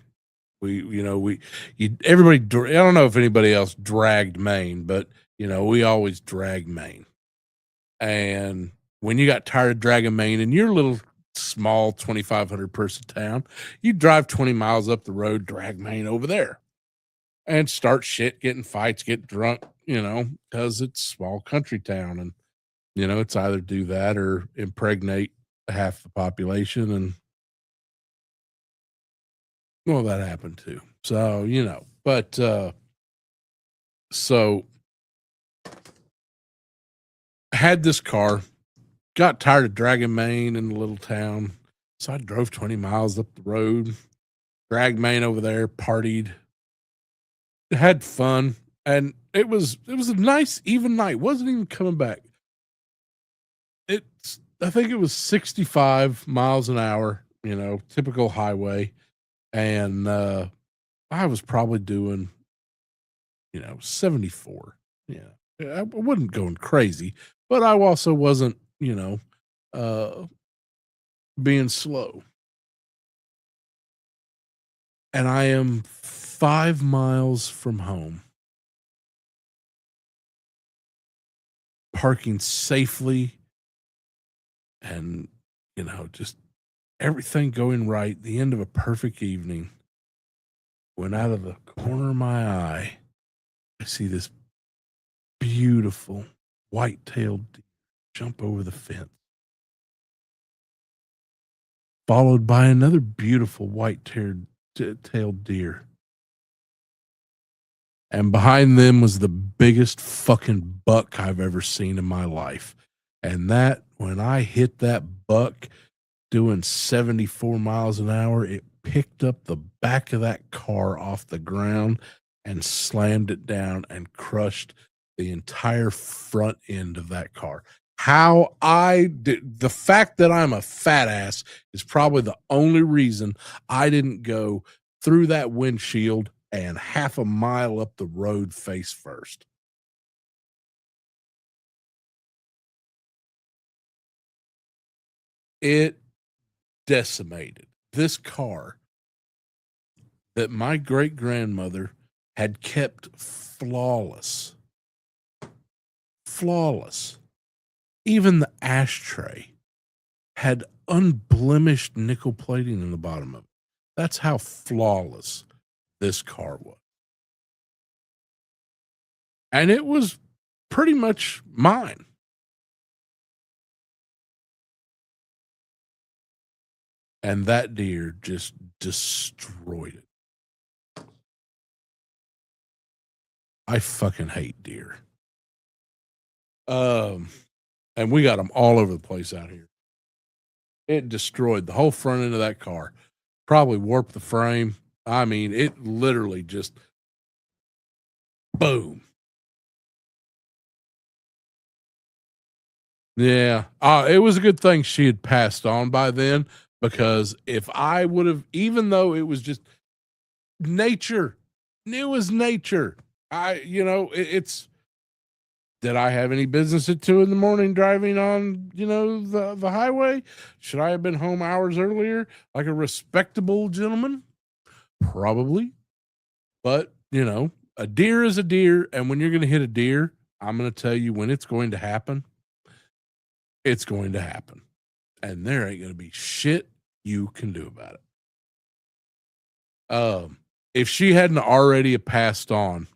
Everybody. I don't know if anybody else dragged Maine, but we always dragged Maine. And when you got tired of dragging Maine in your little small 2,500 person town, you drive 20 miles up the road, drag Maine over there, and start shit, getting fights, get drunk, because it's small country town, and it's either do that or impregnate half the population, and well, that happened too. So, but so I had this car, got tired of dragging Maine in the little town. So I drove 20 miles up the road, dragged Maine over there, partied, had fun, and it was a nice even night. Wasn't even coming back. I think it was 65 miles an hour, typical highway. And I was probably doing, 74. Yeah. I wasn't going crazy, but I also wasn't, uh, being slow. And I am 5 miles from home, parking safely and, just everything going right. The end of a perfect evening. When out of the corner of my eye, I see this beautiful white-tailed deer jump over the fence, followed by another beautiful white-tailed deer. And behind them was the biggest fucking buck I've ever seen in my life. And when I hit that buck doing 74 miles an hour, it picked up the back of that car off the ground and slammed it down and crushed the entire front end of that car. How I did, the fact that I'm a fat ass is probably the only reason I didn't go through that windshield and half a mile up the road face first. It decimated this car that my great grandmother had kept flawless. Flawless. Even the ashtray had unblemished nickel plating in the bottom of it. That's how flawless this car was. And it was pretty much mine. And that deer just destroyed it. I fucking hate deer. And we got them all over the place out here. It destroyed the whole front end of that car. Probably warped the frame. I mean, it literally just boom. Yeah. It was a good thing she had passed on by then, because if I would have, even though it was just nature, it was nature. It's, did I have any business at 2 a.m. driving on, the highway? Should I have been home hours earlier like a respectable gentleman? Probably. But, a deer is a deer. And when you're going to hit a deer, I'm going to tell you when it's going to happen. It's going to happen. And there ain't going to be shit you can do about it. If she hadn't already passed on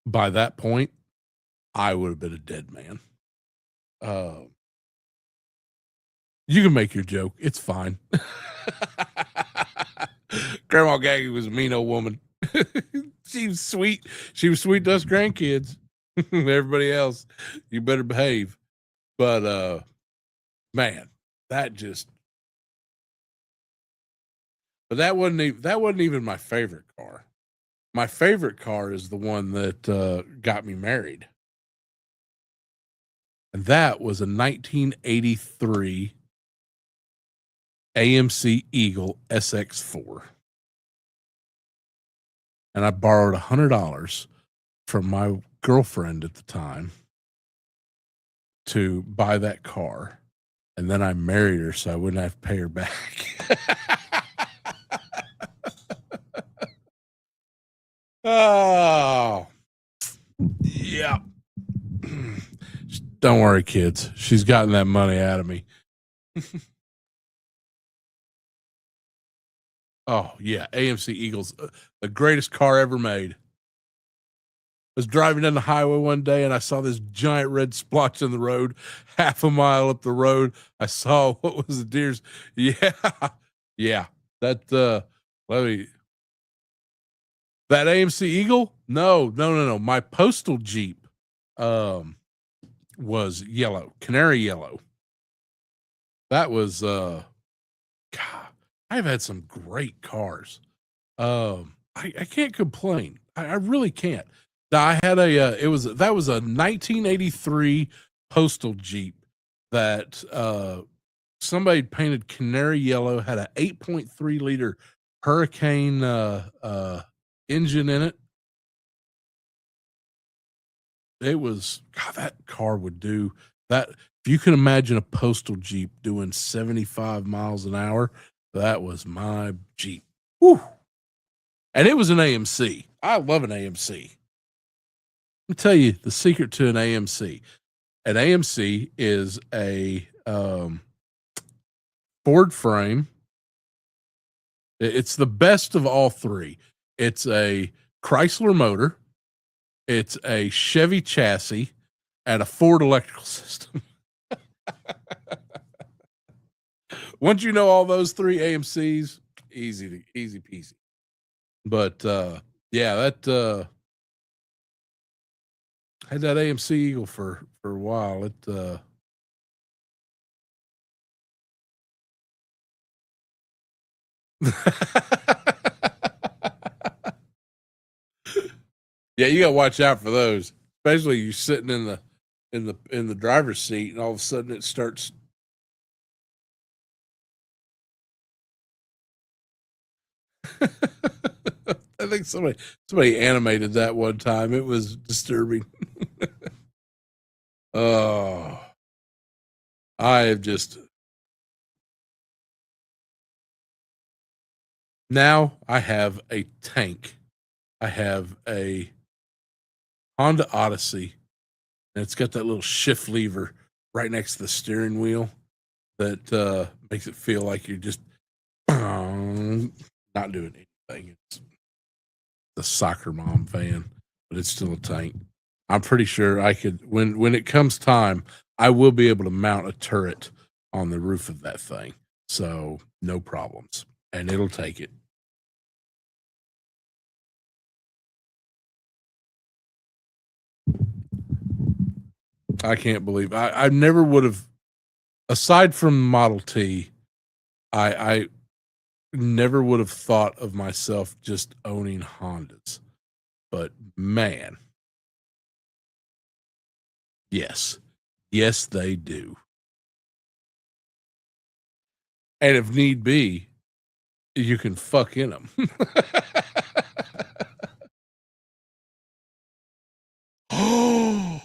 by that point, I would have been a dead man. You can make your joke. It's fine. Grandma Gaggy was a mean old woman. She was sweet. She was sweet to us grandkids. Everybody else, you better behave. But man, that wasn't even my favorite car. My favorite car is the one that got me married. And that was a 1983 AMC Eagle SX4. And I borrowed $100 from my girlfriend at the time to buy that car. And then I married her so I wouldn't have to pay her back. Oh, yeah. Don't worry, kids. She's gotten that money out of me. Oh, yeah. AMC Eagles, the greatest car ever made. I was driving down the highway one day and I saw this giant red splotch in the road, half a mile up the road. I saw what was the deer's. Yeah. Yeah. That, that AMC Eagle? No. My postal Jeep, was yellow, canary yellow. That was, God, I've had some great cars. I can't complain. I really can't. I had that was a 1983 postal Jeep that somebody painted canary yellow, had a 8.3 liter Hurricane engine in it. It was God, that car would do that. If you can imagine a postal Jeep doing 75 miles an hour, that was my Jeep. Whew. And it was an AMC. I love an AMC. Let me tell you the secret to an AMC. An AMC is a Ford frame. It's the best of all three. It's a Chrysler motor, it's a Chevy chassis, and a Ford electrical system. Once you know all those three AMCs, easy peasy. But yeah, that had that AMC Eagle for a while. It yeah, you gotta watch out for those, especially you sitting in the driver's seat, and all of a sudden it starts. I think somebody animated that one time. It was disturbing. Oh, I have just now I have a tank. I have a Honda Odyssey, and it's got that little shift lever right next to the steering wheel that makes it feel like you're just not doing anything. It's the soccer mom van, but it's still a tank. I'm pretty sure I could when it comes time, I will be able to mount a turret on the roof of that thing. So no problems. And it'll take it. I can't believe I never would have aside from Model T, I never would have thought of myself just owning Hondas. But man, yes. Yes, they do. And if need be, you can fuck in them. Oh,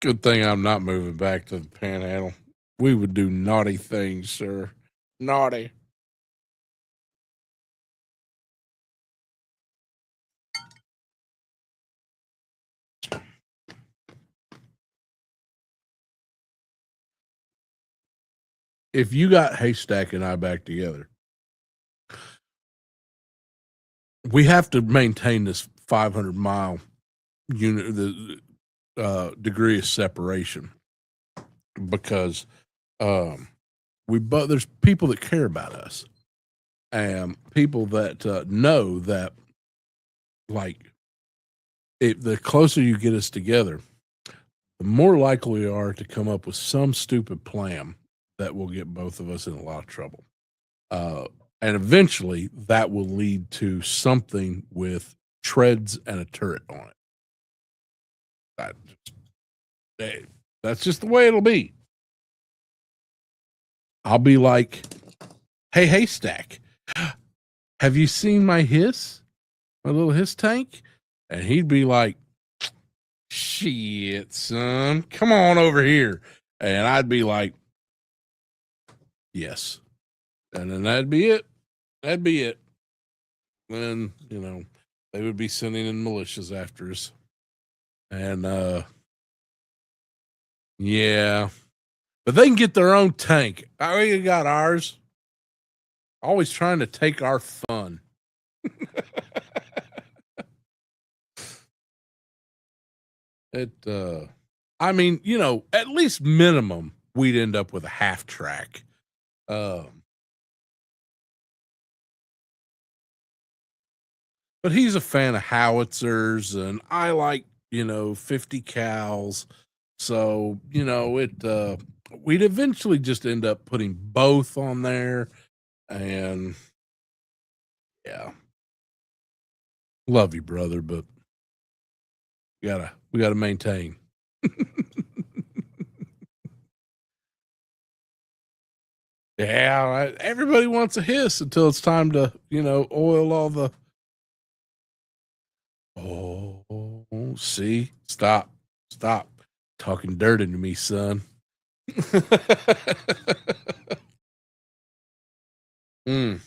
good thing I'm not moving back to the Panhandle. We would do naughty things, sir. Naughty. If you got Haystack and I back together, we have to maintain this 500-mile unit, the degree of separation, because we but there's people that care about us, and people that know that, like, the closer you get us together, the more likely we are to come up with some stupid plan that will get both of us in a lot of trouble. Uh, and eventually that will lead to something with treads and a turret on it. That, hey, that's just the way it'll be. I'll be like, hey, Haystack, have you seen my hiss? My little hiss tank? And he'd be like, shit, son, come on over here. And I'd be like, yes. And then that'd be it. That'd be it. Then, they would be sending in militias after us. And yeah. But they can get their own tank. We got ours. Always trying to take our fun. I mean, at least minimum, we'd end up with a half track. But he's a fan of howitzers, and I like, 50 cals. So, we'd eventually just end up putting both on there. And yeah. Love you, brother, but we gotta maintain. Yeah, everybody wants a hiss until it's time to, oil all the. Oh, see, stop talking dirty to me, son. Mm.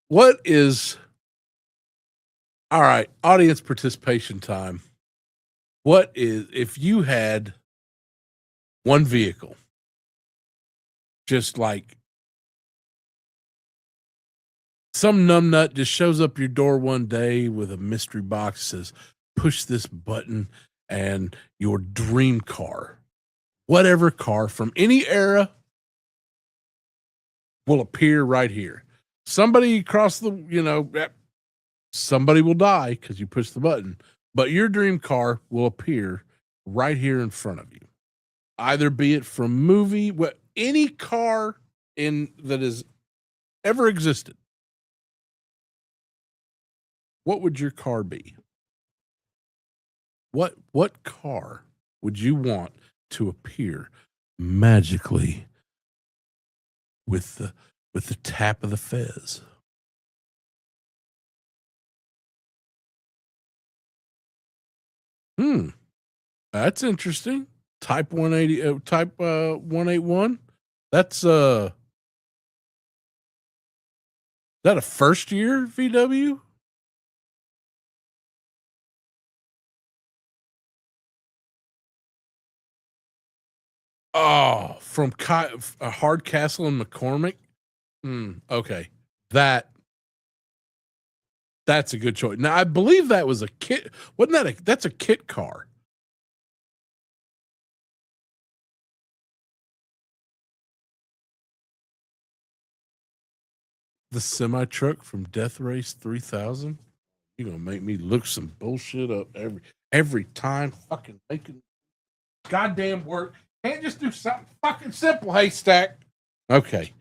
What is all right? Audience participation time. What is if you had one vehicle, just like some numbnut just shows up your door one day with a mystery box, says, push this button, and your dream car, whatever car from any era, will appear right here. Somebody across somebody will die because you push the button, but your dream car will appear right here in front of you. Either be it from movie, any car in that has ever existed. What would your car be? What car would you want to appear magically with the tap of the fez? Hmm, that's interesting. Type 180, type 181. That's that a first year VW? Oh, from Hardcastle and McCormick. Okay, that that's a good choice. Now I believe that was a kit. Wasn't that that's a kit car? The semi truck from Death Race 3000. You gonna make me look some bullshit up every time? Fucking making goddamn work. Can't just do something fucking simple, haystack. Okay.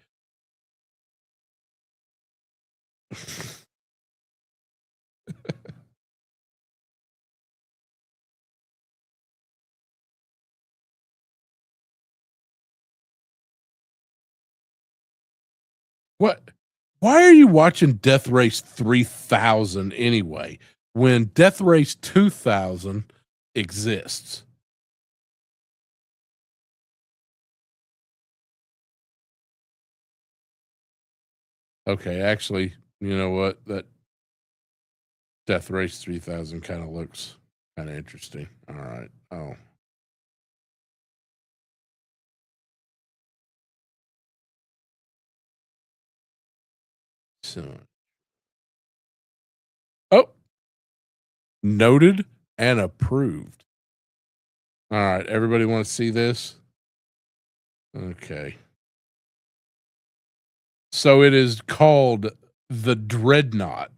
What? Why are you watching Death Race 3000 anyway when Death Race 2000 exists? Okay, actually, you know what? That Death Race 3000 kind of looks kind of interesting. All right. Oh. So, oh, noted and approved. All right, everybody want to see this? Okay. So it is called the Dreadnought.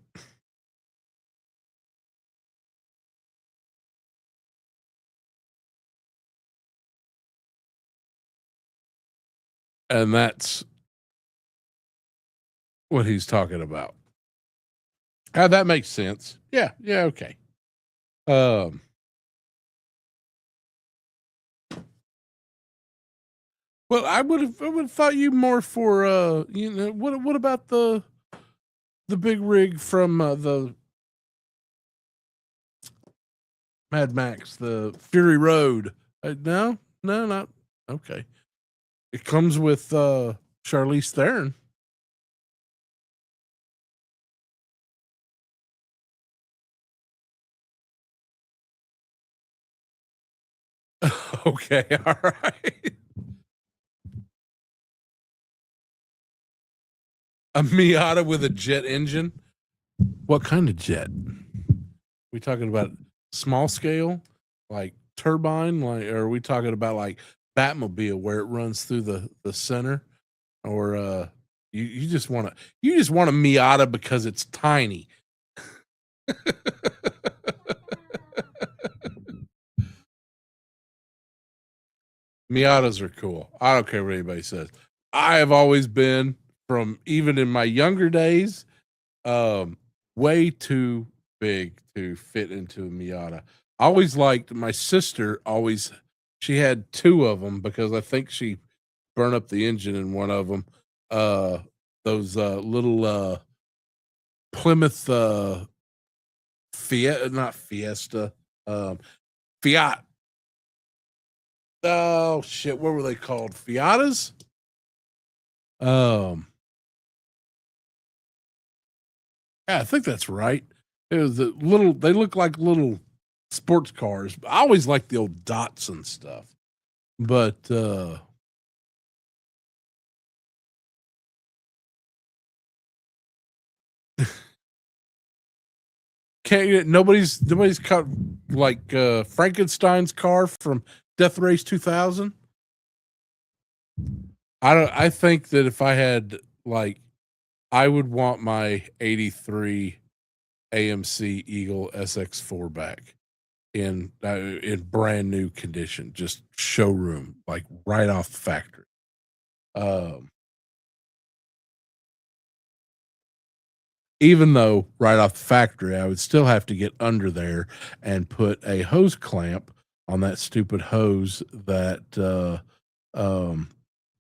And that's what he's talking about. That makes sense. Yeah, yeah, okay. Um well, I would have thought you more for what about the big rig from the Mad Max, the Fury Road? No, no, not okay. It comes with Charlize Theron. Okay, all right. A Miata with a jet engine. What kind of jet? We talking about small scale, like turbine, like, or are we talking about like Batmobile where it runs through the center, or you just want a Miata because it's tiny. Miatas are cool. I don't care what anybody says. I have always been from even in my younger days. Um, way too big to fit into a Miata. I always liked my sister always she had 2 of them because I think she burned up the engine in one of them. Uh, those, little, Plymouth, not Fiesta, um, Fiat. Oh, shit, what were they called? Fiatas? Um, yeah, I think that's right. It was a little they look like little sports cars. I always liked the old Datsun stuff. But, can't get nobody's caught like, Frankenstein's car from Death Race 2000? I think that if I had, like I would want my '83 AMC Eagle SX4 back in brand new condition, just showroom, like, right off the factory. Um, even though right off the factory, I would still have to get under there and put a hose clamp on that stupid hose that, um,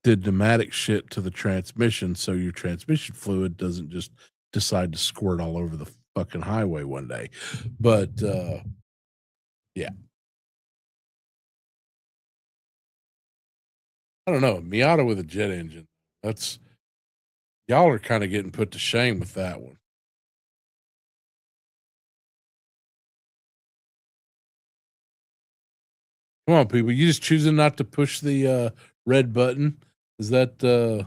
did pneumatic shit to the transmission so your transmission fluid doesn't just decide to squirt all over the fucking highway one day. But, yeah, I don't know, Miata with a jet engine, that's y'all are kinda getting put to shame with that one. Come on, people, you just choosing not to push the, red button? Is that,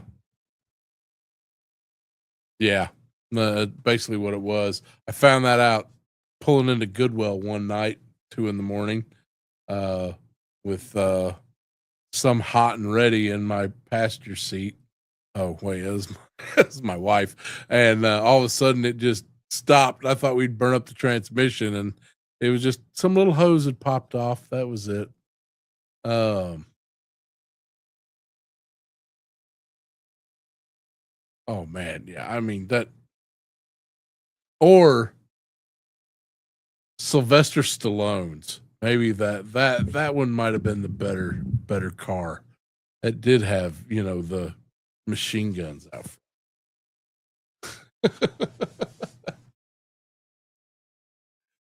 yeah, basically what it was. I found that out pulling into Goodwill one night, 2 in the morning, uh, with, some hot and ready in my passenger seat. Oh, wait, it was it was my wife, and, all of a sudden, it just stopped. I thought we'd burn up the transmission, and it was just some little hose had popped off, that was it. Um, oh, man, yeah, I mean, that or Sylvester Stallone's. Maybe that one might have been the better car. It did have, the machine guns out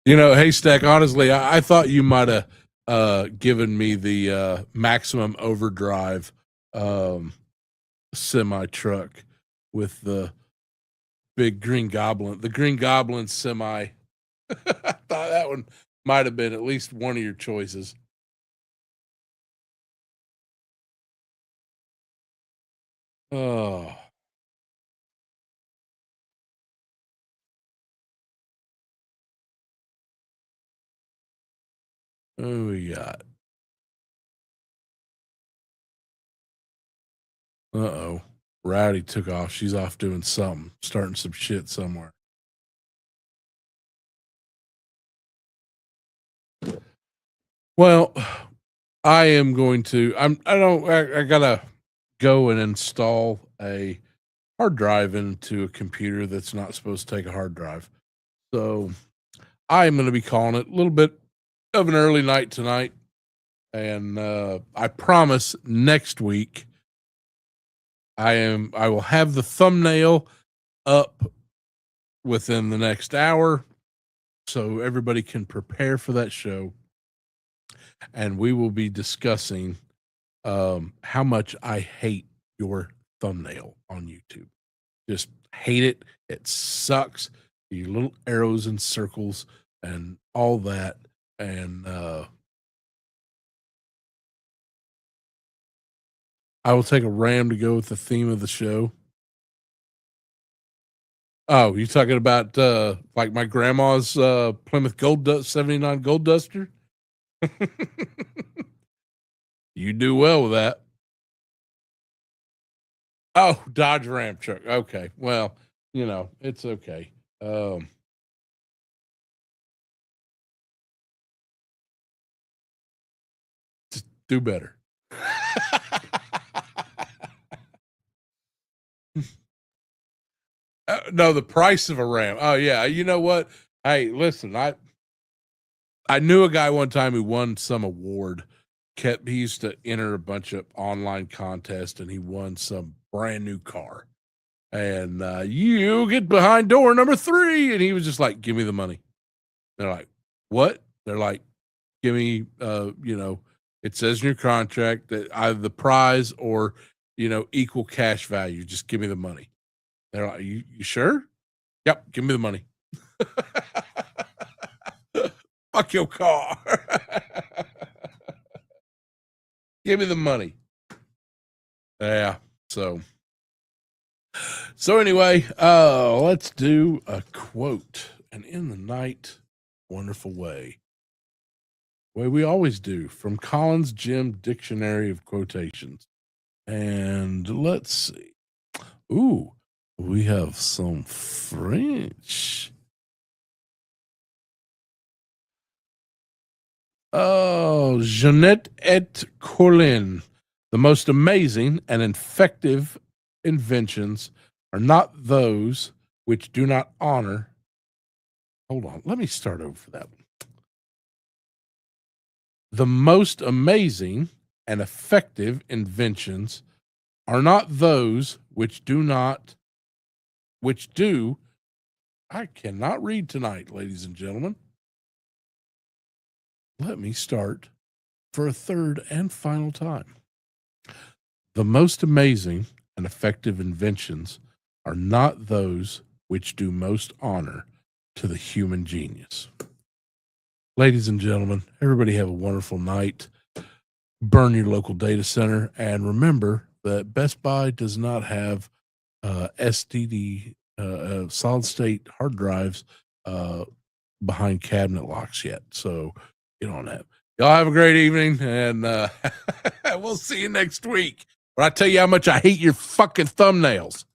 Haystack, honestly, I thought you might have given me the maximum overdrive um, semi truck with the big Green Goblin, the Green Goblin semi. I thought that one might have been at least one of your choices. Oh, who we got? Uh-oh. Rowdy took off. She's off doing something, starting some shit somewhere. Well, I am going to I gotta go and install a hard drive into a computer that's not supposed to take a hard drive. So I'm gonna be calling it a little bit of an early night tonight. And I promise next week I will have the thumbnail up within the next hour so everybody can prepare for that show, and we will be discussing how much I hate your thumbnail on YouTube. Just hate it. It sucks. Your little arrows and circles and all that. And I will take a ram to go with the theme of the show. Oh, you talking about like my grandma's Plymouth 79 Gold Duster? You do well with that. Oh, Dodge Ram truck. Okay. Well, it's okay. Um, just do better. No, the price of a RAM. Oh yeah, you know what? Hey, listen, I knew a guy one time who won some award. He used to enter a bunch of online contests, and he won some brand new car. And you get behind door number 3, and he was just like, "Give me the money." They're like, "What?" They're like, "Give me, it says in your contract that either the prize or equal cash value. Just give me the money." They're like, "You sure?" "Yep, give me the money." Fuck your car. Give me the money. Yeah. So anyway, let's do a quote. And in the night, wonderful way we always do, from Collins Jim Dictionary of Quotations. And let's see. Ooh, we have some French. Oh, Jeanette et Colin. The most amazing and effective inventions are not those which do not honor. Hold on. Let me start over for that one. The most amazing and effective inventions are not those which do. I cannot read tonight, ladies and gentlemen. Let me start for a third and final time. The most amazing and effective inventions are not those which do most honor to the human genius. Ladies and gentlemen, everybody have a wonderful night. Burn your local data center. And remember that Best Buy does not have SSD, solid state hard drives behind cabinet locks yet. So get on that. Y'all have a great evening, and we'll see you next week. But I tell you how much I hate your fucking thumbnails.